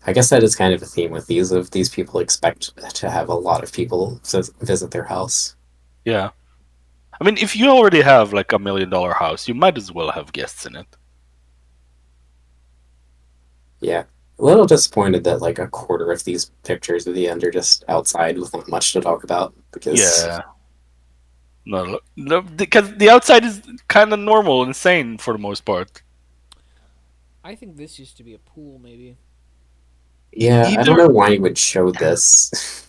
S3: I guess that is kind of a theme with these. Of these people expect to have a lot of people visit their house.
S2: Yeah. I mean, if you already have like $1 million house, you might as well have guests in it.
S3: Yeah, a little disappointed that like a quarter of these pictures at the end are just outside with not much to talk about. Because
S2: Yeah. No, because the outside is kind of normal, insane for the most part.
S1: I think this used to be a pool, maybe.
S3: yeah, I don't
S2: Either-
S3: know why you would show this.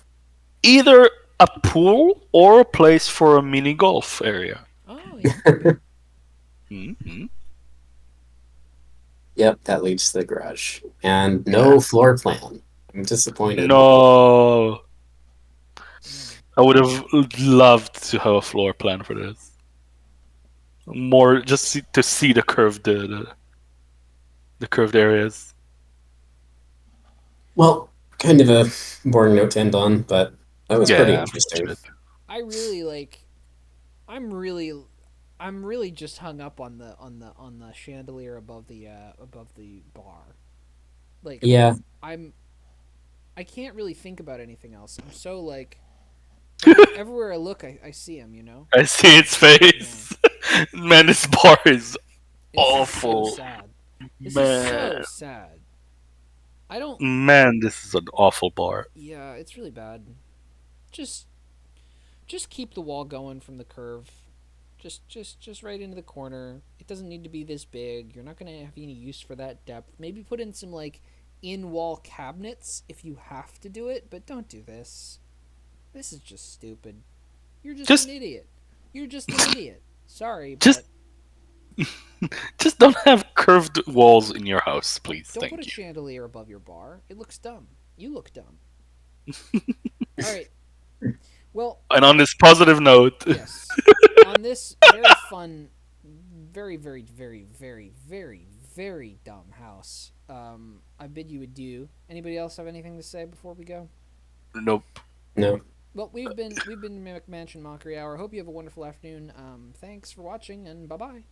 S2: Either a pool or a place for a mini golf area.
S1: Oh, yeah.
S2: Mm-hmm.
S3: Yep, that leads to the garage, and no floor plan. I'm disappointed.
S2: No. I would have loved to have a floor plan for this. More just to see the curved the curved areas.
S3: Well, kind of a boring note to end on, but that was pretty interesting.
S2: unfortunate.
S1: I really like. I'm really just hung up on the chandelier above the bar. Like
S3: Yeah,
S1: I can't really think about anything else. I'm so like everywhere I look, I see him. You know,
S2: I see its face. Man, this bar is
S1: it's
S2: awful.
S1: So sad. This
S2: Man.
S1: is so sad. I don't.
S2: Man, this is an awful bar.
S1: Yeah, it's really bad. Just keep the wall going from the curve. Just right into the corner. It doesn't need to be this big. You're not gonna have any use for that depth. Maybe put in some like in-wall cabinets if you have to do it, but don't do this. This is just stupid. You're just an idiot. You're just an idiot. Sorry,
S2: Just-
S1: but
S2: Just don't have curved walls in your house, please.
S1: don't
S2: Thank
S1: put a
S2: you.
S1: chandelier above your bar. It looks dumb. You look dumb. All right. Well,
S2: And on this positive note,
S1: yes. On this very fun, very, very, very, very, very, very dumb house, I bid you adieu. Anybody else have anything to say before we go?
S2: nope.
S3: No.
S1: Well, we've been Mimic Mansion Mockery Hour. Hope you have a wonderful afternoon. Thanks for watching, and bye bye.